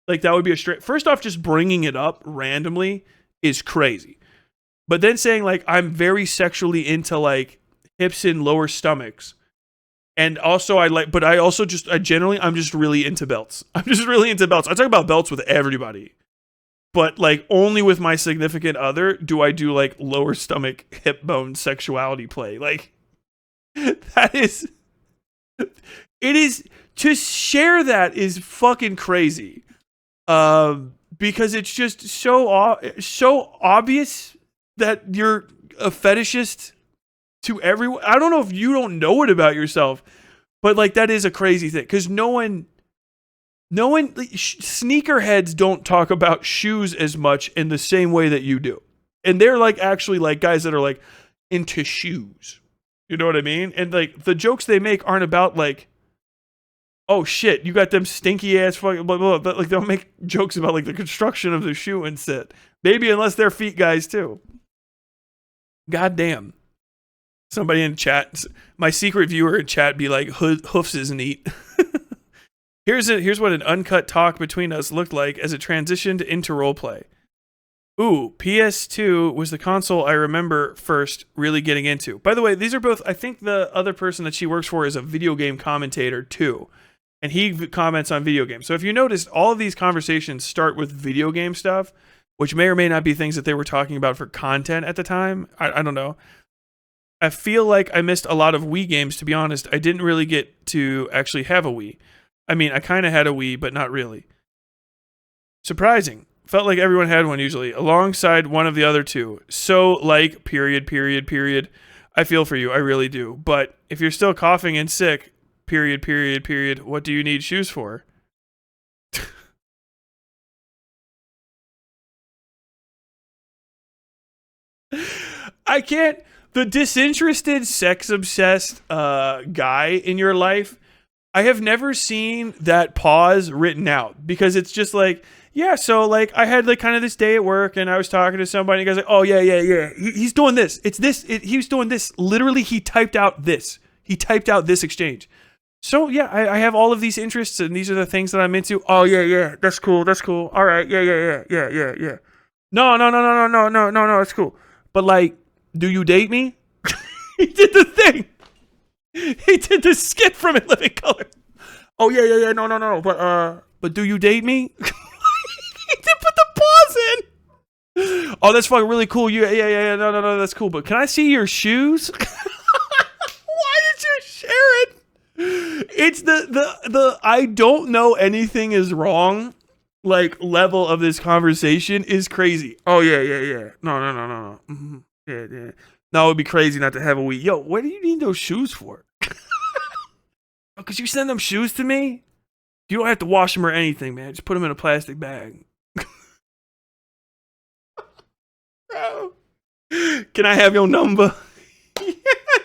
Like, that would be first off, just bringing it up randomly is crazy. But then saying like, I'm very sexually into like hips and lower stomachs, And also I'm just really into belts. I'm just really into belts. I talk about belts with everybody. But like only with my significant other do I do like lower stomach hip bone sexuality play. Like that is it is to share that is fucking crazy. Because it's just so obvious that you're a fetishist to everyone. I don't know if you don't know it about yourself, but like that is a crazy thing because no one, sneakerheads don't talk about shoes as much in the same way that you do, and they're like actually like guys that are like into shoes. You know what I mean? And like the jokes they make aren't about like, oh shit, you got them stinky ass fucking blah, blah, blah. Like they'll make jokes about like the construction of the shoe and shit. Maybe unless they're feet guys too. God damn. Somebody in chat, my secret viewer in chat be like, hoofs is neat. Here's what an uncut talk between us looked like as it transitioned into roleplay. Ooh, PS2 was the console I remember first really getting into. By the way, these are both, I think the other person that she works for is a video game commentator too. And he comments on video games. So if you noticed, all of these conversations start with video game stuff, which may or may not be things that they were talking about for content at the time. I don't know. I feel like I missed a lot of Wii games, to be honest. I didn't really get to actually have a Wii. I mean, I kind of had a Wii, but not really. Surprising. Felt like everyone had one usually, alongside one of the other two. So, like, period. I feel for you, I really do. But if you're still coughing and sick, period, what do you need shoes for? I can't. The disinterested, sex-obsessed guy in your life, I have never seen that pause written out because it's just like, yeah, so like I had like kind of this day at work and I was talking to somebody and the guy's like, oh yeah. He's doing this. He was doing this. Literally, he typed out this. He typed out this exchange. So yeah, I have all of these interests and these are the things that I'm into. Oh yeah. That's cool. All right. Yeah. No, it's cool. But like, do you date me? He did the thing. He did the skit from In Living Color. Oh yeah. No. But do you date me? He did put the pause in. Oh, that's fucking really cool. Yeah. No, that's cool. But can I see your shoes? Why did you share it? It's the I don't know anything is wrong like level of this conversation is crazy. Oh yeah. No. Mm-hmm. Yeah. No, it would be crazy not to have a Wii. Yo, what do you need those shoes for? Because you send them shoes to me? You don't have to wash them or anything, man. Just put them in a plastic bag. Bro. Can I have your number? Yeah.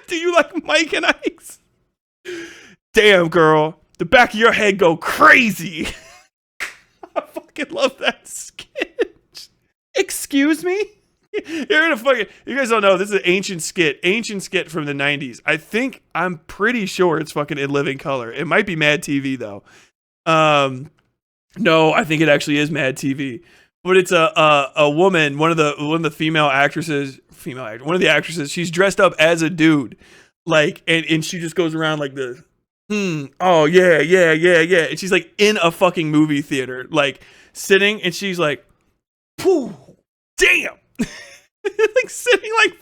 Do you like Mike and Ike's? Damn, girl. The back of your head go crazy. I fucking love that skit. Excuse me? You guys don't know, this is an ancient skit from the 90s. I'm pretty sure it's fucking In Living Color. It might be Mad TV though. No, I think it actually is Mad TV. But it's a woman, one of the female actresses, one of the actresses, she's dressed up as a dude. Like, and she just goes around like this. Oh yeah. And she's like in a fucking movie theater, like sitting, and she's like, pooh, damn. Like sitting like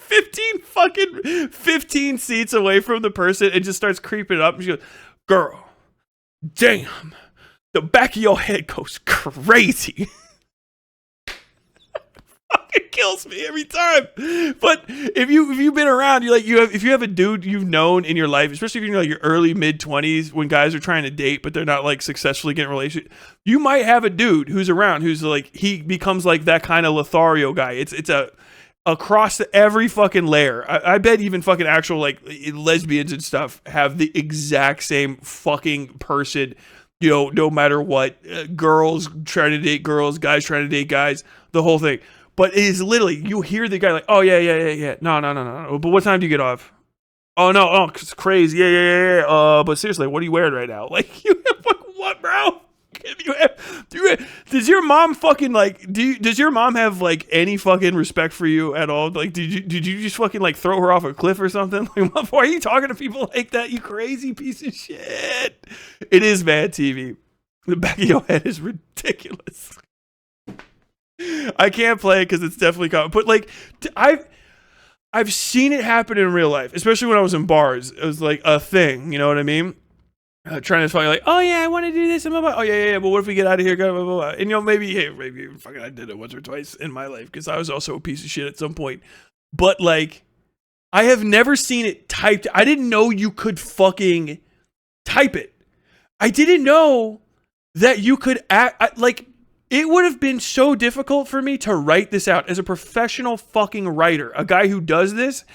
15 seats away from the person and just starts creeping up and she goes, girl, damn, the back of your head goes crazy. Fucking kills me every time. But if you've been around, if you have a dude you've known in your life, especially if you're in like your early mid-20s when guys are trying to date but they're not like successfully getting a relationship, you might have a dude who's around who's like, he becomes like that kind of Lothario guy. It's across every fucking layer. I bet even fucking actual like lesbians and stuff have the exact same fucking person, no matter what. Girls trying to date girls, guys trying to date guys, the whole thing. But it is literally, you hear the guy like, oh yeah. No. But what time do you get off? Oh no, it's crazy. Yeah. But seriously, what are you wearing right now? Like, you have like what, bro? Does your mom fucking like? Does your mom have like any fucking respect for you at all? Like, did you just fucking like throw her off a cliff or something? Like, why are you talking to people like that? You crazy piece of shit! It is bad TV. The back of your head is ridiculous. I can't play it because it's definitely common. But like, I've seen it happen in real life, especially when I was in bars. It was like a thing. You know what I mean? Trying to find like, oh yeah, I want to do this. And blah, blah. Oh yeah. But what if we get out of here? Blah, blah, blah. And you know, maybe fucking I did it once or twice in my life because I was also a piece of shit at some point. But like, I have never seen it typed. I didn't know you could fucking type it. I didn't know that you could act like. It would have been so difficult for me to write this out as a professional fucking writer, a guy who does this.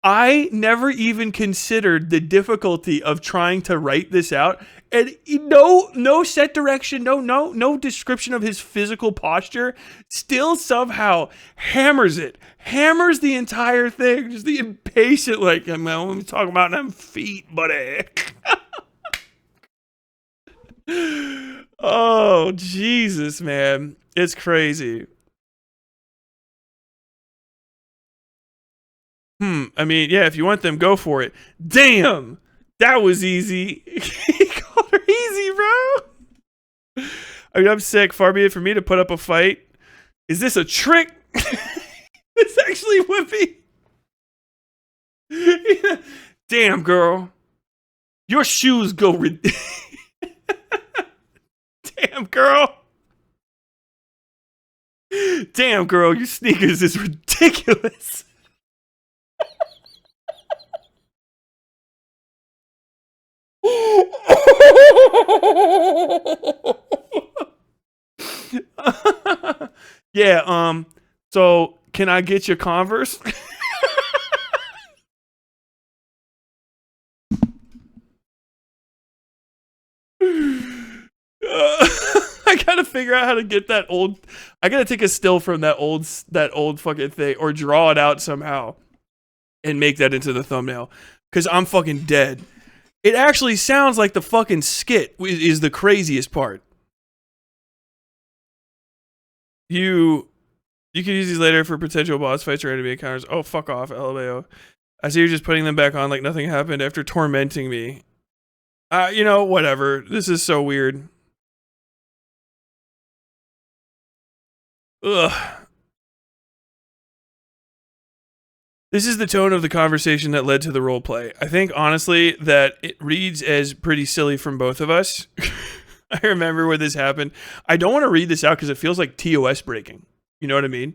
I never even considered the difficulty of trying to write this out, and no set direction, no description of his physical posture. Still somehow hammers the entire thing. Just the impatient, like, I'm talking about them feet, buddy. Oh, Jesus, man. It's crazy. I mean, yeah, if you want them, go for it. Damn! That was easy. He called her easy, bro. I mean, I'm sick. Far be it for me to put up a fight. Is this a trick? This actually would be. Damn, girl. Your shoes go Damn, girl. Damn, girl, your sneakers is ridiculous. Yeah, so can I get your Converse? I gotta figure out how to get that old. I gotta take a still from that old fucking thing, or draw it out somehow, and make that into the thumbnail. Cause I'm fucking dead. It actually sounds like the fucking skit is the craziest part. You can use these later for potential boss fights or enemy encounters. Oh, fuck off, LMAO. I see you're just putting them back on like nothing happened after tormenting me. You know, whatever. This is so weird. Ugh. This is the tone of the conversation that led to the roleplay. I think, honestly, that it reads as pretty silly from both of us. I remember when this happened. I don't want to read this out because it feels like TOS breaking. You know what I mean?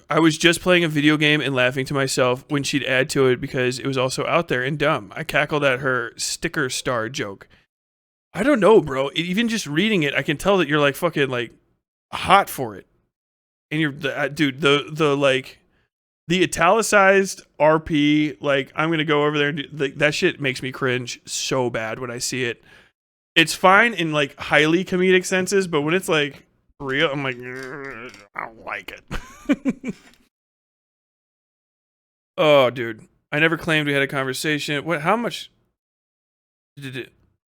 I was just playing a video game and laughing to myself when she'd add to it because it was also out there and dumb. I cackled at her sticker star joke. I don't know, bro. Even just reading it, I can tell that you're like fucking like hot for it. And you're, dude, the like the italicized RP, like I'm gonna go over there and do, that shit makes me cringe so bad when I see it. It's fine in like highly comedic senses, but when it's like real, I'm like, I don't like it. Oh, dude, I never claimed we had a conversation. What? How much did it?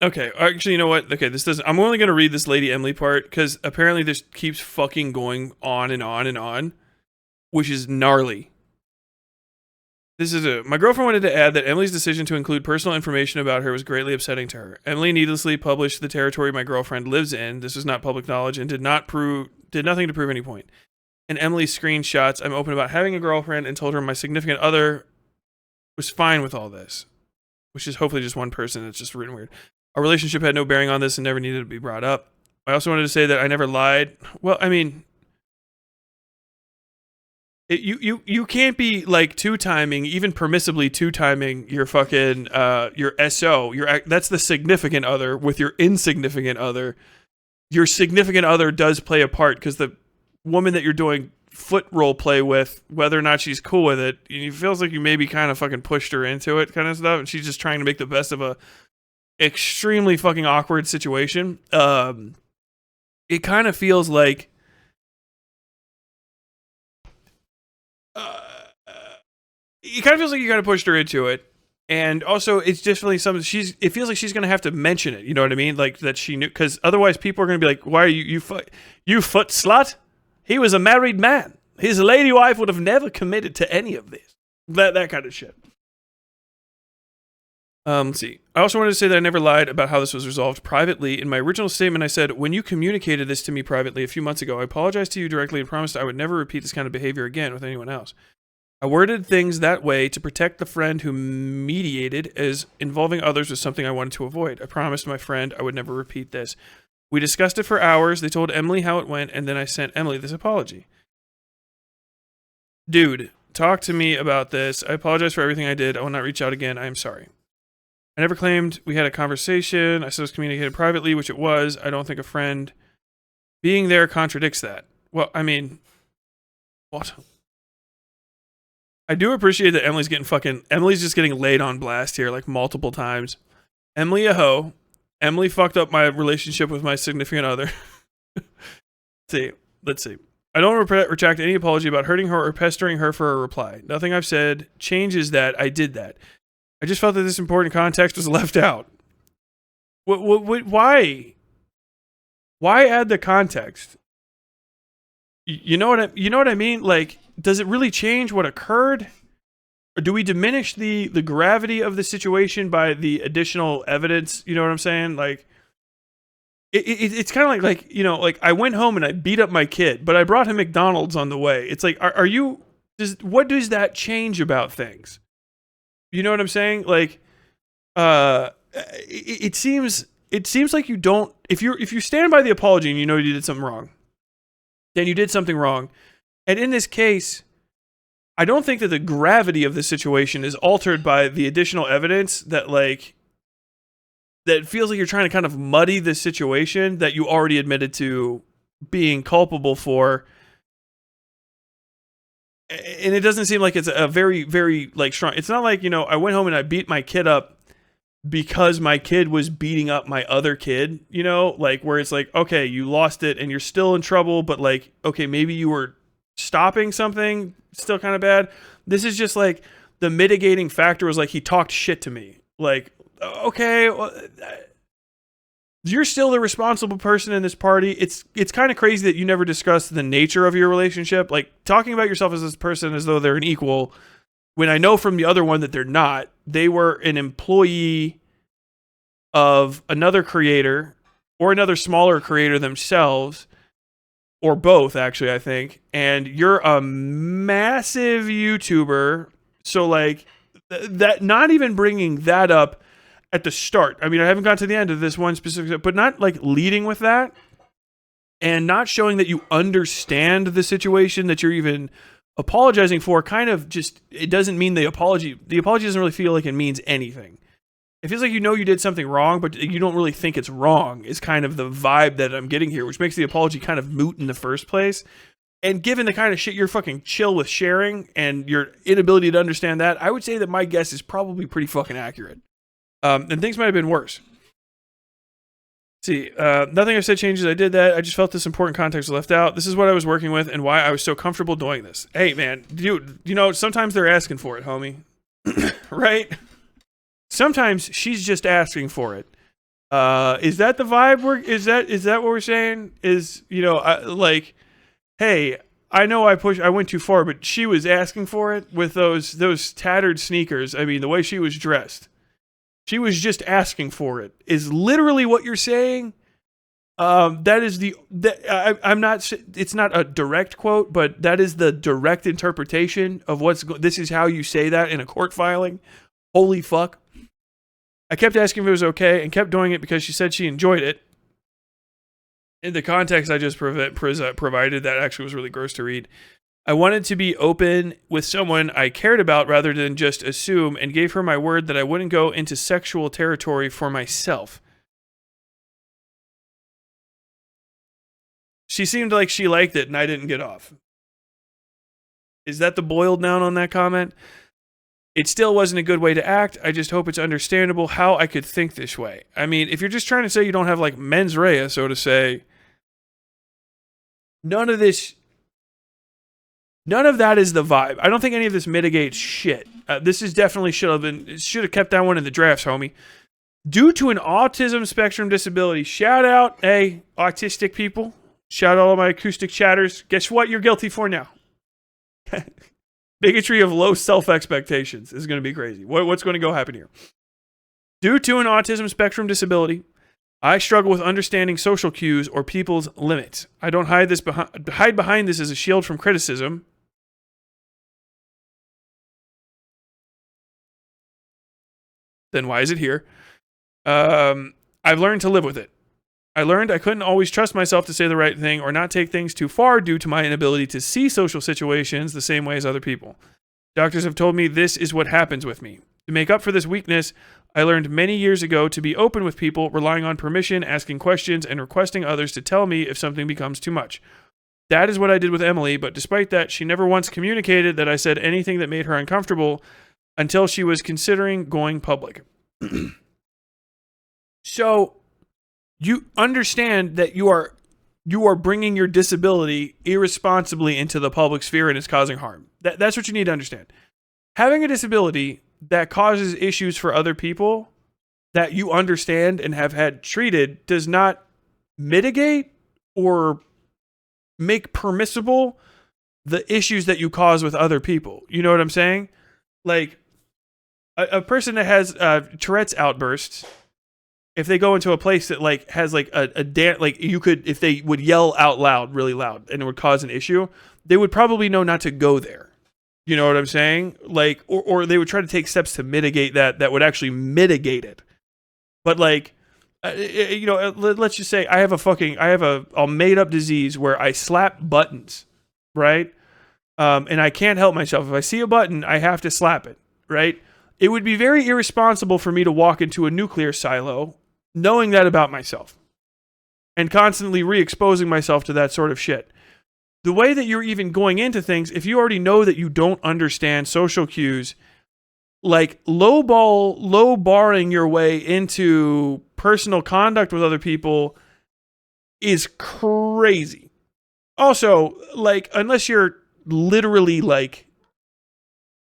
Okay, actually, you know what? Okay, this doesn't. I'm only gonna read this Lady Emily part because apparently this keeps fucking going on and on and on, which is gnarly. This is my girlfriend wanted to add that Emily's decision to include personal information about her was greatly upsetting to her. Emily needlessly published the territory my girlfriend lives in. This was not public knowledge and did nothing to prove any point. And Emily screenshots, I'm open about having a girlfriend and told her my significant other was fine with all this, which is hopefully just one person that's just written weird. Our relationship had no bearing on this and never needed to be brought up. I also wanted to say that I never lied. Well, I mean, you can't be like two-timing, even permissibly two-timing your fucking your SO. That's the significant other with your insignificant other. Your significant other does play a part because the woman that you're doing foot role play with, whether or not she's cool with it, it feels like you maybe kind of fucking pushed her into it, kind of stuff, and she's just trying to make the best of a extremely fucking awkward situation. It kind of feels like you kind of pushed her into it, And also, it's definitely something it feels like she's going to have to mention it. You know what I mean? Like that she knew, because otherwise people are going to be like, why are you foot slut? He was a married man. His lady wife would have never committed to any of this. That kind of shit. Let's see. I also wanted to say that I never lied about how this was resolved privately. In my original statement, I said, when you communicated this to me privately a few months ago, I apologized to you directly and promised I would never repeat this kind of behavior again with anyone else. I worded things that way to protect the friend who mediated, as involving others was something I wanted to avoid. I promised my friend I would never repeat this. We discussed it for hours. They told Emily how it went, and then I sent Emily this apology. Dude, talk to me about this. I apologize for everything I did. I will not reach out again. I am sorry. I never claimed we had a conversation. I said it was communicated privately, which it was. I don't think a friend being there contradicts that. Well, I mean, what? I do appreciate that Emily's just getting laid on blast here, like, multiple times. Emily a hoe. Emily fucked up my relationship with my significant other. Let's see. I don't retract any apology about hurting her or pestering her for a reply. Nothing I've said changes that I did that. I just felt that this important context was left out. Why? Why add the context? You know what I mean? Like, does it really change what occurred? Or do we diminish the gravity of the situation by the additional evidence? You know what I'm saying? Like, it's kind of like, you know, like, I went home and I beat up my kid, but I brought him McDonald's on the way. It's like, what does that change about things? You know what I'm saying? Like, it seems like you don't, if you stand by the apology and you know you did something wrong, then you did something wrong. And in this case, I don't think that the gravity of the situation is altered by the additional evidence that, like, that feels like you're trying to kind of muddy the situation that you already admitted to being culpable for. And it doesn't seem like it's a very, very, like, strong. It's not like, you know, I went home and I beat my kid up because my kid was beating up my other kid, you know, like, where it's like, okay, you lost it and you're still in trouble, but, like, okay, maybe you were stopping something still kind of bad. This is just like the mitigating factor was like, he talked shit to me. Like, okay, well, you're still the responsible person in this party. It's kind of crazy that you never discussed the nature of your relationship. Like, talking about yourself as this person as though they're an equal, when I know from the other one that they're not. They were an employee of another creator or another smaller creator themselves, or both, actually, I think. And you're a massive YouTuber. So, like, that, not even bringing that up at the start. I mean, I haven't got to the end of this one specific, but not, like, leading with that and not showing that you understand the situation that you're even apologizing for, kind of just, it doesn't mean the apology doesn't really feel like it means anything. It feels like you know you did something wrong, but you don't really think it's wrong, is kind of the vibe that I'm getting here, which makes the apology kind of moot in the first place. And given the kind of shit you're fucking chill with sharing and your inability to understand that, I would say that my guess is probably pretty fucking accurate. And things might have been worse. See, nothing I've said changes. I did that. I just felt this important context was left out. This is what I was working with and why I was so comfortable doing this. Hey, man, dude, you know, sometimes they're asking for it, homie. Right? Sometimes she's just asking for it. Is that the vibe? Is that what we're saying? Is, you know, like, hey, I know I went too far, but she was asking for it with those tattered sneakers. I mean, the way she was dressed. She was just asking for it. Is literally what you're saying. That is I'm not. It's not a direct quote, but that is the direct interpretation of this is how you say that in a court filing. Holy fuck! I kept asking if it was okay and kept doing it because she said she enjoyed it. In the context I just provided, that actually was really gross to read. I wanted to be open with someone I cared about rather than just assume, and gave her my word that I wouldn't go into sexual territory for myself. She seemed like she liked it and I didn't get off. Is that the boiled down on that comment? It still wasn't a good way to act. I just hope it's understandable how I could think this way. I mean, if you're just trying to say you don't have, like, mens rea, so to say, none of this None of that is the vibe. I don't think any of this mitigates shit. This is definitely should have kept that one in the drafts, homie. Due to an autism spectrum disability, shout out, hey, autistic people. Shout out all my acoustic chatters. Guess what you're guilty for now? Bigotry of low self-expectations is going to be crazy. What's going to go happen here? Due to an autism spectrum disability, I struggle with understanding social cues or people's limits. I don't hide behind this as a shield from criticism. Then why is it here? I've learned to live with it. I learned I couldn't always trust myself to say the right thing or not take things too far due to my inability to see social situations the same way as other people. Doctors have told me this is what happens with me. To make up for this weakness, I learned many years ago to be open with people, relying on permission, asking questions, and requesting others to tell me if something becomes too much. That is what I did with Emily, but despite that, she never once communicated that I said anything that made her uncomfortable until she was considering going public. So, you understand that you are bringing your disability irresponsibly into the public sphere and it's causing harm. That's what you need to understand. Having a disability that causes issues for other people that you understand and have had treated does not mitigate or make permissible the issues that you cause with other people. You know what I'm saying? Like a person that has Tourette's outbursts, if they go into a place that like has like like you could, if they would yell out loud, really loud, and it would cause an issue, they would probably know not to go there. You know what I'm saying? Like, or they would try to take steps to mitigate that would actually mitigate it. But like, you know, let's just say I have a made up disease where I slap buttons, right? And I can't help myself. If I see a button, I have to slap it, right? It would be very irresponsible for me to walk into a nuclear silo knowing that about myself and constantly re-exposing myself to that sort of shit. The way that you're even going into things, if you already know that you don't understand social cues, like low barring your way into personal conduct with other people is crazy. Also, like, unless you're literally like,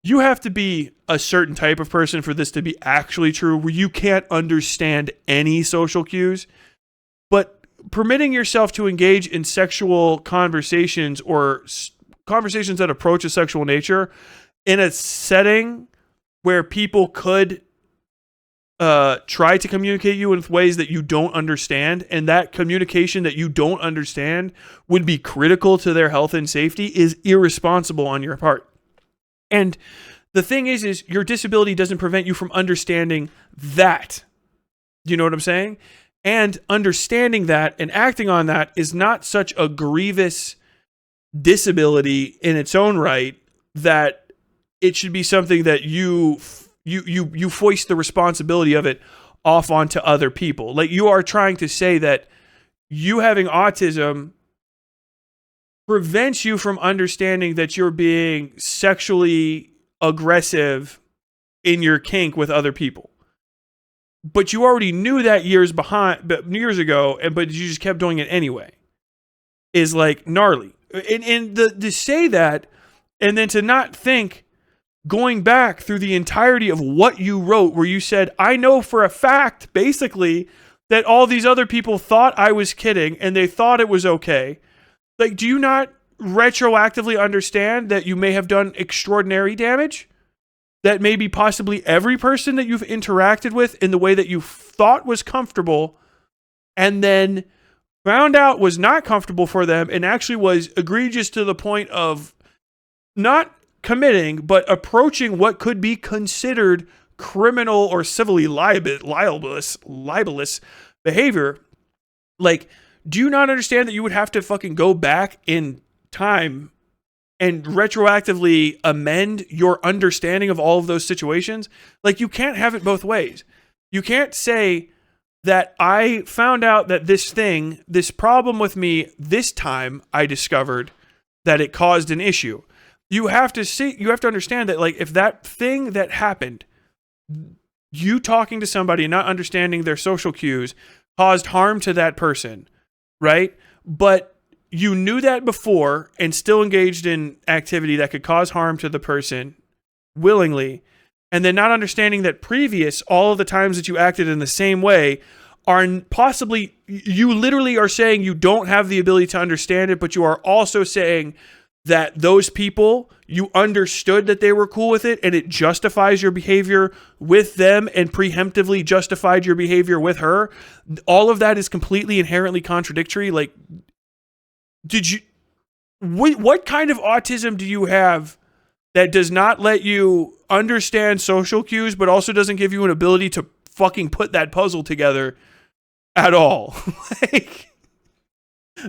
you have to be a certain type of person for this to be actually true, where you can't understand any social cues. But permitting yourself to engage in sexual conversations or conversations that approach a sexual nature in a setting where people could try to communicate you in ways that you don't understand, and that communication that you don't understand would be critical to their health and safety, is irresponsible on your part. And the thing is your disability doesn't prevent you from understanding that. You know what I'm saying? And understanding that and acting on that is not such a grievous disability in its own right that it should be something that you foist the responsibility of it off onto other people. Like, you are trying to say that you having autism prevents you from understanding that you're being sexually aggressive in your kink with other people. But you already knew that years ago, but you just kept doing it anyway. Is like gnarly. And to say that, and then to not think, going back through the entirety of what you wrote, where you said, I know for a fact, basically, that all these other people thought I was kidding and they thought it was okay. Like, do you not retroactively understand that you may have done extraordinary damage? That maybe possibly every person that you've interacted with in the way that you thought was comfortable and then found out was not comfortable for them and actually was egregious to the point of not committing, but approaching what could be considered criminal or civilly libelous behavior. Like, do you not understand that you would have to fucking go back in time and retroactively amend your understanding of all of those situations? Like, you can't have it both ways. You can't say that I found out that this problem with me, this time I discovered that it caused an issue. You have to understand that, like, if that thing that happened, you talking to somebody and not understanding their social cues, caused harm to that person, right? But you knew that before and still engaged in activity that could cause harm to the person willingly, and then not understanding that previous, all of the times that you acted in the same way are possibly, you literally are saying you don't have the ability to understand it, but you are also saying that those people, you understood that they were cool with it, and it justifies your behavior with them and preemptively justified your behavior with her. All of that is completely inherently contradictory. Like, what kind of autism do you have that does not let you understand social cues, but also doesn't give you an ability to fucking put that puzzle together at all? Like,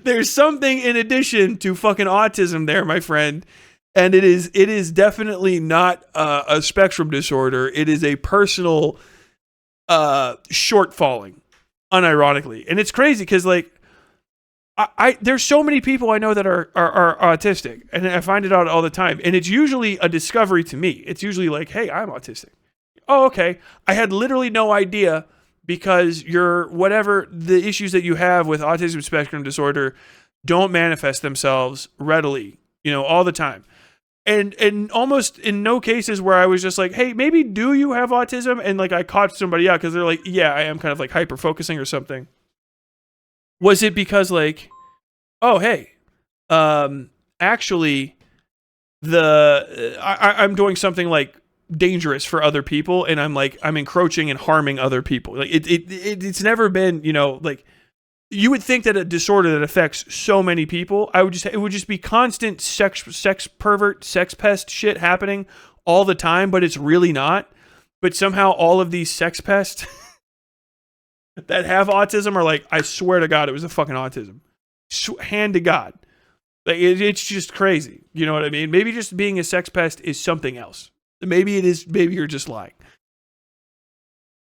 there's something in addition to fucking autism there, my friend. And it is definitely not a spectrum disorder. It is a personal shortfalling, unironically. And it's crazy because, like, there's so many people I know that are autistic, and I find it out all the time. And it's usually a discovery to me. It's usually like, hey, I'm autistic. Oh, okay. I had literally no idea, because whatever the issues that you have with autism spectrum disorder don't manifest themselves readily, all the time. And almost in no cases where I was just like, hey, maybe do you have autism? And like I caught somebody out because they're like, yeah, I am kind of like hyper focusing or something. Was it because like, oh, hey, actually I'm doing something like dangerous for other people, and I'm encroaching and harming other people. Like it's never been, like, you would think that a disorder that affects so many people, it would just be constant sex pervert, sex pest shit happening all the time, but it's really not. But somehow all of these sex pests that have autism are like, I swear to God, it was a fucking autism. Hand to God. Like, it's just crazy. You know what I mean? Maybe just being a sex pest is something else. Maybe it is. Maybe you're just lying.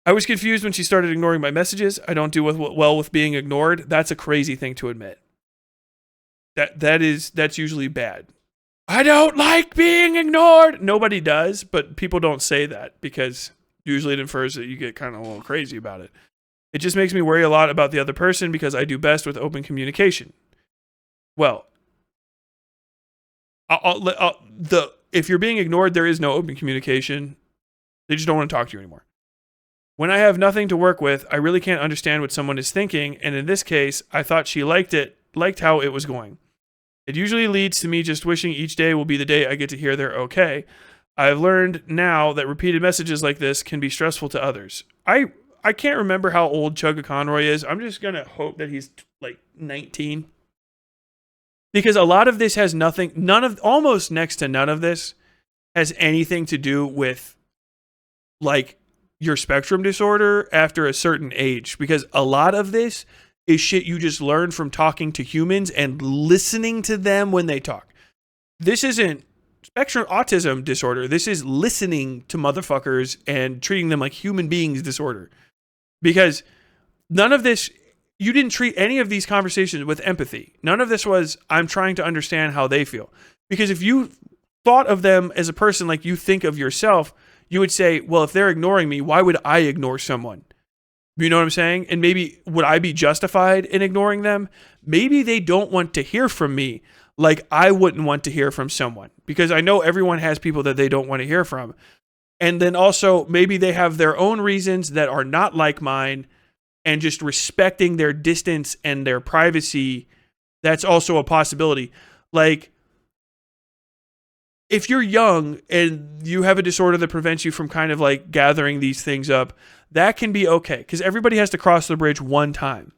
I was confused when she started ignoring my messages. I don't do well with being ignored. That's a crazy thing to admit. That's usually bad. I don't like being ignored. Nobody does, but people don't say that because usually it infers that you get kind of a little crazy about it. It just makes me worry a lot about the other person because I do best with open communication. Well, if you're being ignored, there is no open communication. They just don't want to talk to you anymore. When I have nothing to work with, I really can't understand what someone is thinking, and in this case, I thought she liked how it was going. It usually leads to me just wishing each day will be the day I get to hear they're okay. I've learned now that repeated messages like this can be stressful to others. I can't remember how old Chuggaconroy is. I'm just going to hope that he's like 19. Because a lot of this has almost next to none of this has anything to do with like your spectrum disorder after a certain age, because a lot of this is shit you just learn from talking to humans and listening to them when they talk. This isn't spectrum autism disorder. This is listening to motherfuckers and treating them like human beings disorder. Because none of this, you didn't treat any of these conversations with empathy. None of this was, I'm trying to understand how they feel. Because if you thought of them as a person like you think of yourself, you would say, well, if they're ignoring me, why would I ignore someone? You know what I'm saying? And maybe, would I be justified in ignoring them? Maybe they don't want to hear from me like I wouldn't want to hear from someone. Because I know everyone has people that they don't want to hear from. And then also, maybe they have their own reasons that are not like mine, and just respecting their distance and their privacy, that's also a possibility. Like, if you're young and you have a disorder that prevents you from kind of like gathering these things up, that can be okay, because everybody has to cross the bridge one time.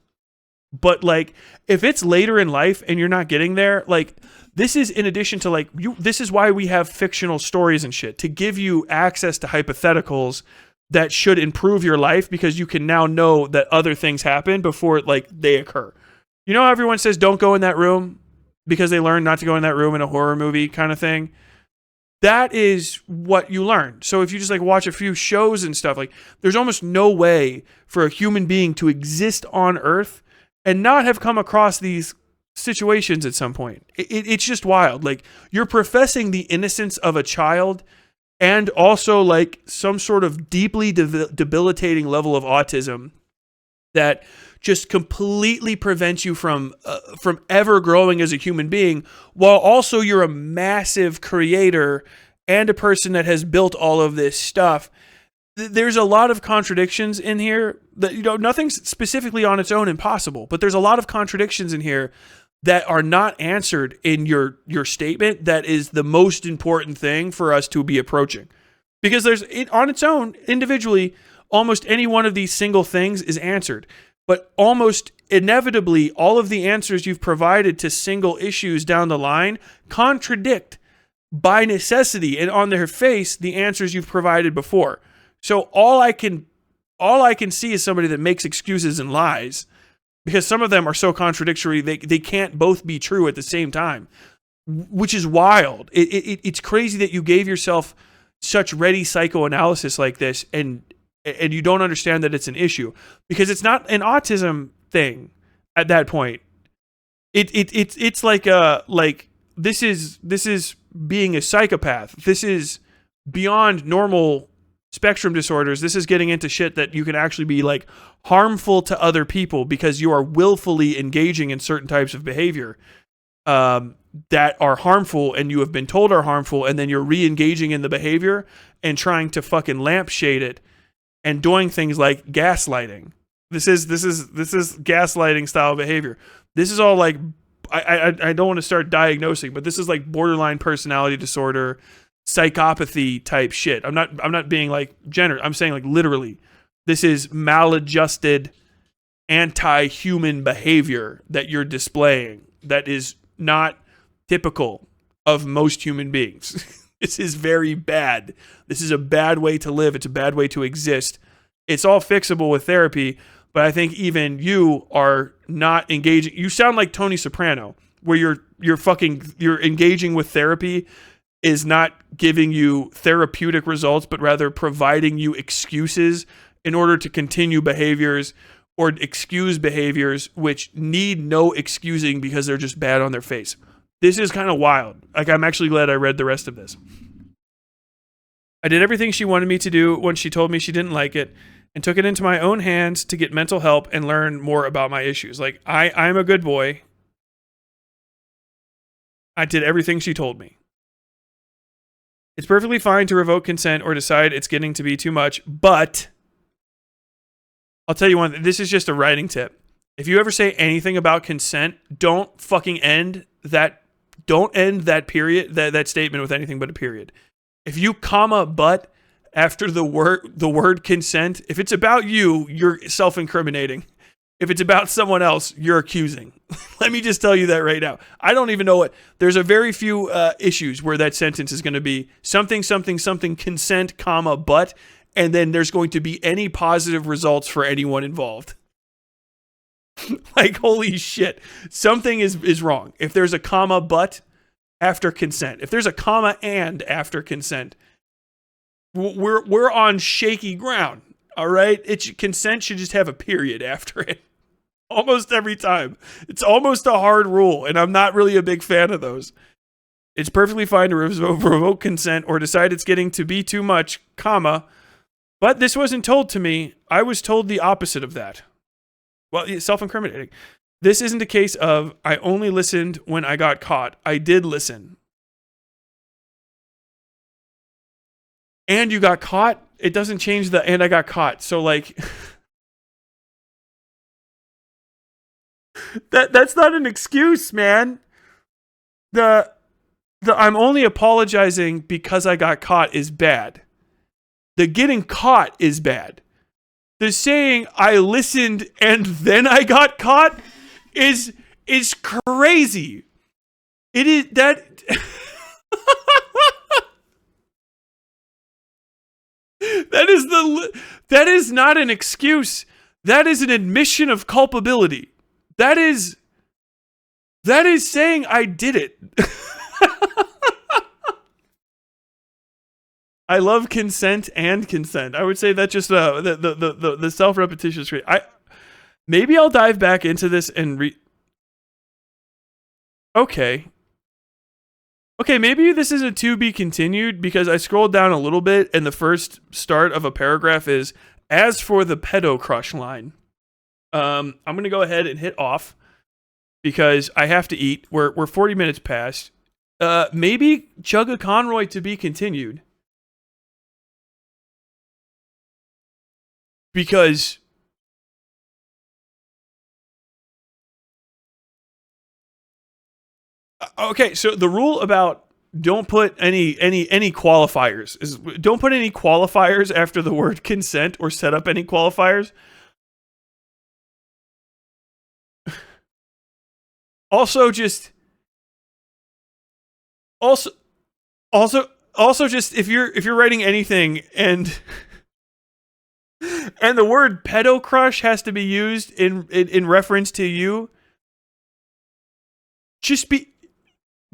But like, if it's later in life and you're not getting there, like, this is in addition to like, this is why we have fictional stories and shit, to give you access to hypotheticals that should improve your life, because you can now know that other things happen before like they occur. You know how everyone says don't go in that room because they learned not to go in that room in a horror movie kind of thing? That is what you learn. So if you just like watch a few shows and stuff, like, there's almost no way for a human being to exist on Earth and not have come across these situations at some point. It's just wild. Like, you're professing the innocence of a child and also like some sort of deeply debilitating level of autism that just completely prevents you from ever growing as a human being, while also you're a massive creator and a person that has built all of this stuff. There's a lot of contradictions in here that, nothing's specifically on its own impossible, but there's a lot of contradictions in here that are not answered in your statement. That is the most important thing for us to be approaching, because on its own, individually, almost any one of these single things is answered, but almost inevitably, all of the answers you've provided to single issues down the line contradict by necessity and on their face the answers you've provided before. So all I can see is somebody that makes excuses and lies, because some of them are so contradictory they can't both be true at the same time, which is wild. It's crazy that you gave yourself such ready psychoanalysis like this, and you don't understand that it's an issue, because it's not an autism thing at that point. It's like this is being a psychopath. This is beyond normal spectrum disorders. This is getting into shit that you can actually be like harmful to other people because you are willfully engaging in certain types of behavior that are harmful, and you have been told are harmful, and then you're re-engaging in the behavior and trying to fucking lampshade it and doing things like gaslighting. This is gaslighting style behavior. This is all like, I don't want to start diagnosing, but this is like borderline personality disorder, psychopathy type shit. I'm not being like generous. I'm saying like literally, this is maladjusted, anti-human behavior that you're displaying that is not typical of most human beings. This is very bad. This is a bad way to live. It's a bad way to exist. It's all fixable with therapy, but I think even you are not engaging. You sound like Tony Soprano, where you're engaging with therapy is not giving you therapeutic results, but rather providing you excuses in order to continue behaviors or excuse behaviors which need no excusing because they're just bad on their face. This is kind of wild. Like, I'm actually glad I read the rest of this. I did everything she wanted me to do when she told me she didn't like it, and took it into my own hands to get mental help and learn more about my issues. Like, I'm a good boy. I did everything she told me. It's perfectly fine to revoke consent or decide it's getting to be too much, but I'll tell you one, this is just a writing tip. If you ever say anything about consent, don't fucking end that period, that statement with anything but a period. If you comma but after the word consent, if it's about you, you're self-incriminating. If it's about someone else, you're accusing. Let me just tell you that right now. I don't even know what. There's a very few issues where that sentence is going to be something, something, something, consent, comma, but, and then there's going to be any positive results for anyone involved. Like, holy shit. Something is wrong. If there's a comma, but after consent, if there's a comma and after consent, we're on shaky ground. All right. Consent should just have a period after it. Almost every time. It's almost a hard rule, and I'm not really a big fan of those. It's perfectly fine to revoke consent or decide it's getting to be too much, comma, but this wasn't told to me. I was told the opposite of that. Well, self-incriminating. This isn't a case of I only listened when I got caught. I did listen. And you got caught? It doesn't change the and I got caught. So like that's not an excuse, man. The I'm only apologizing because I got caught is bad. The getting caught is bad. The saying I listened and then I got caught is crazy. It is that that is not an excuse. That is an admission of culpability. That is saying I did it. I love consent and consent. I would say that just the self-repetition is great. Maybe I'll dive back into this and Okay, maybe this is a to be continued, because I scrolled down a little bit and the first start of a paragraph is, as for the pedo crush line. I'm going to go ahead and hit off because I have to eat. We're 40 minutes past. Maybe Chuggaconroy to be continued. Because okay, so the rule about don't put any qualifiers is don't put any qualifiers after the word consent or set up any qualifiers. Also just just if you're writing anything and and the word pedo crush has to be used in reference to you,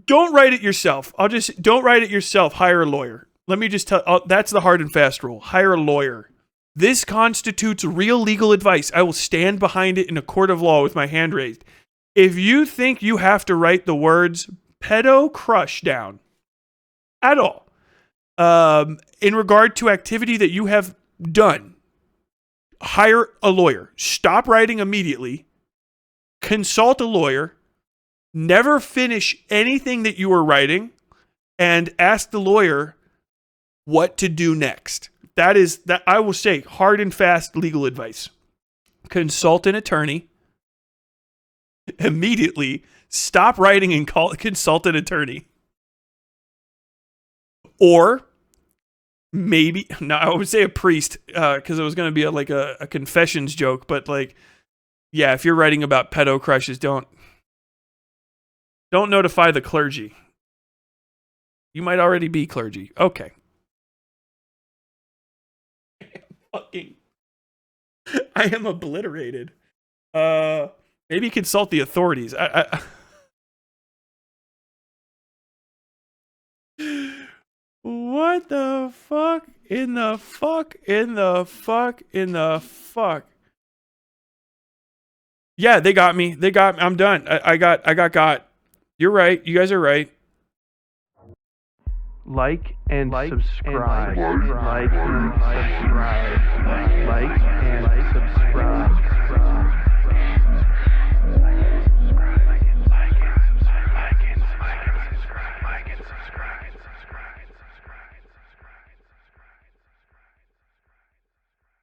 don't write it yourself. Don't write it yourself. Hire a lawyer. Let me just tell, that's the hard and fast rule. Hire a lawyer. This constitutes real legal advice. I will stand behind it in a court of law with my hand raised. If you think you have to write the words pedo crush down at all, in regard to activity that you have done, hire a lawyer. Stop writing immediately. Consult a lawyer. Never finish anything that you are writing and ask the lawyer what to do next. That I will say hard and fast legal advice. Consult an attorney. Immediately stop writing and consult an attorney. Or maybe, no, I would say a priest, because it was going to be a confessions joke, but yeah, if you're writing about pedo crushes, don't notify the clergy. You might already be clergy. Okay. I am obliterated. Maybe consult the authorities. What the fuck in the fuck in the fuck in the fuck? Yeah, they got me. I'm done. I got. You're right. You guys are right. Like and subscribe. Like and subscribe. Like and subscribe.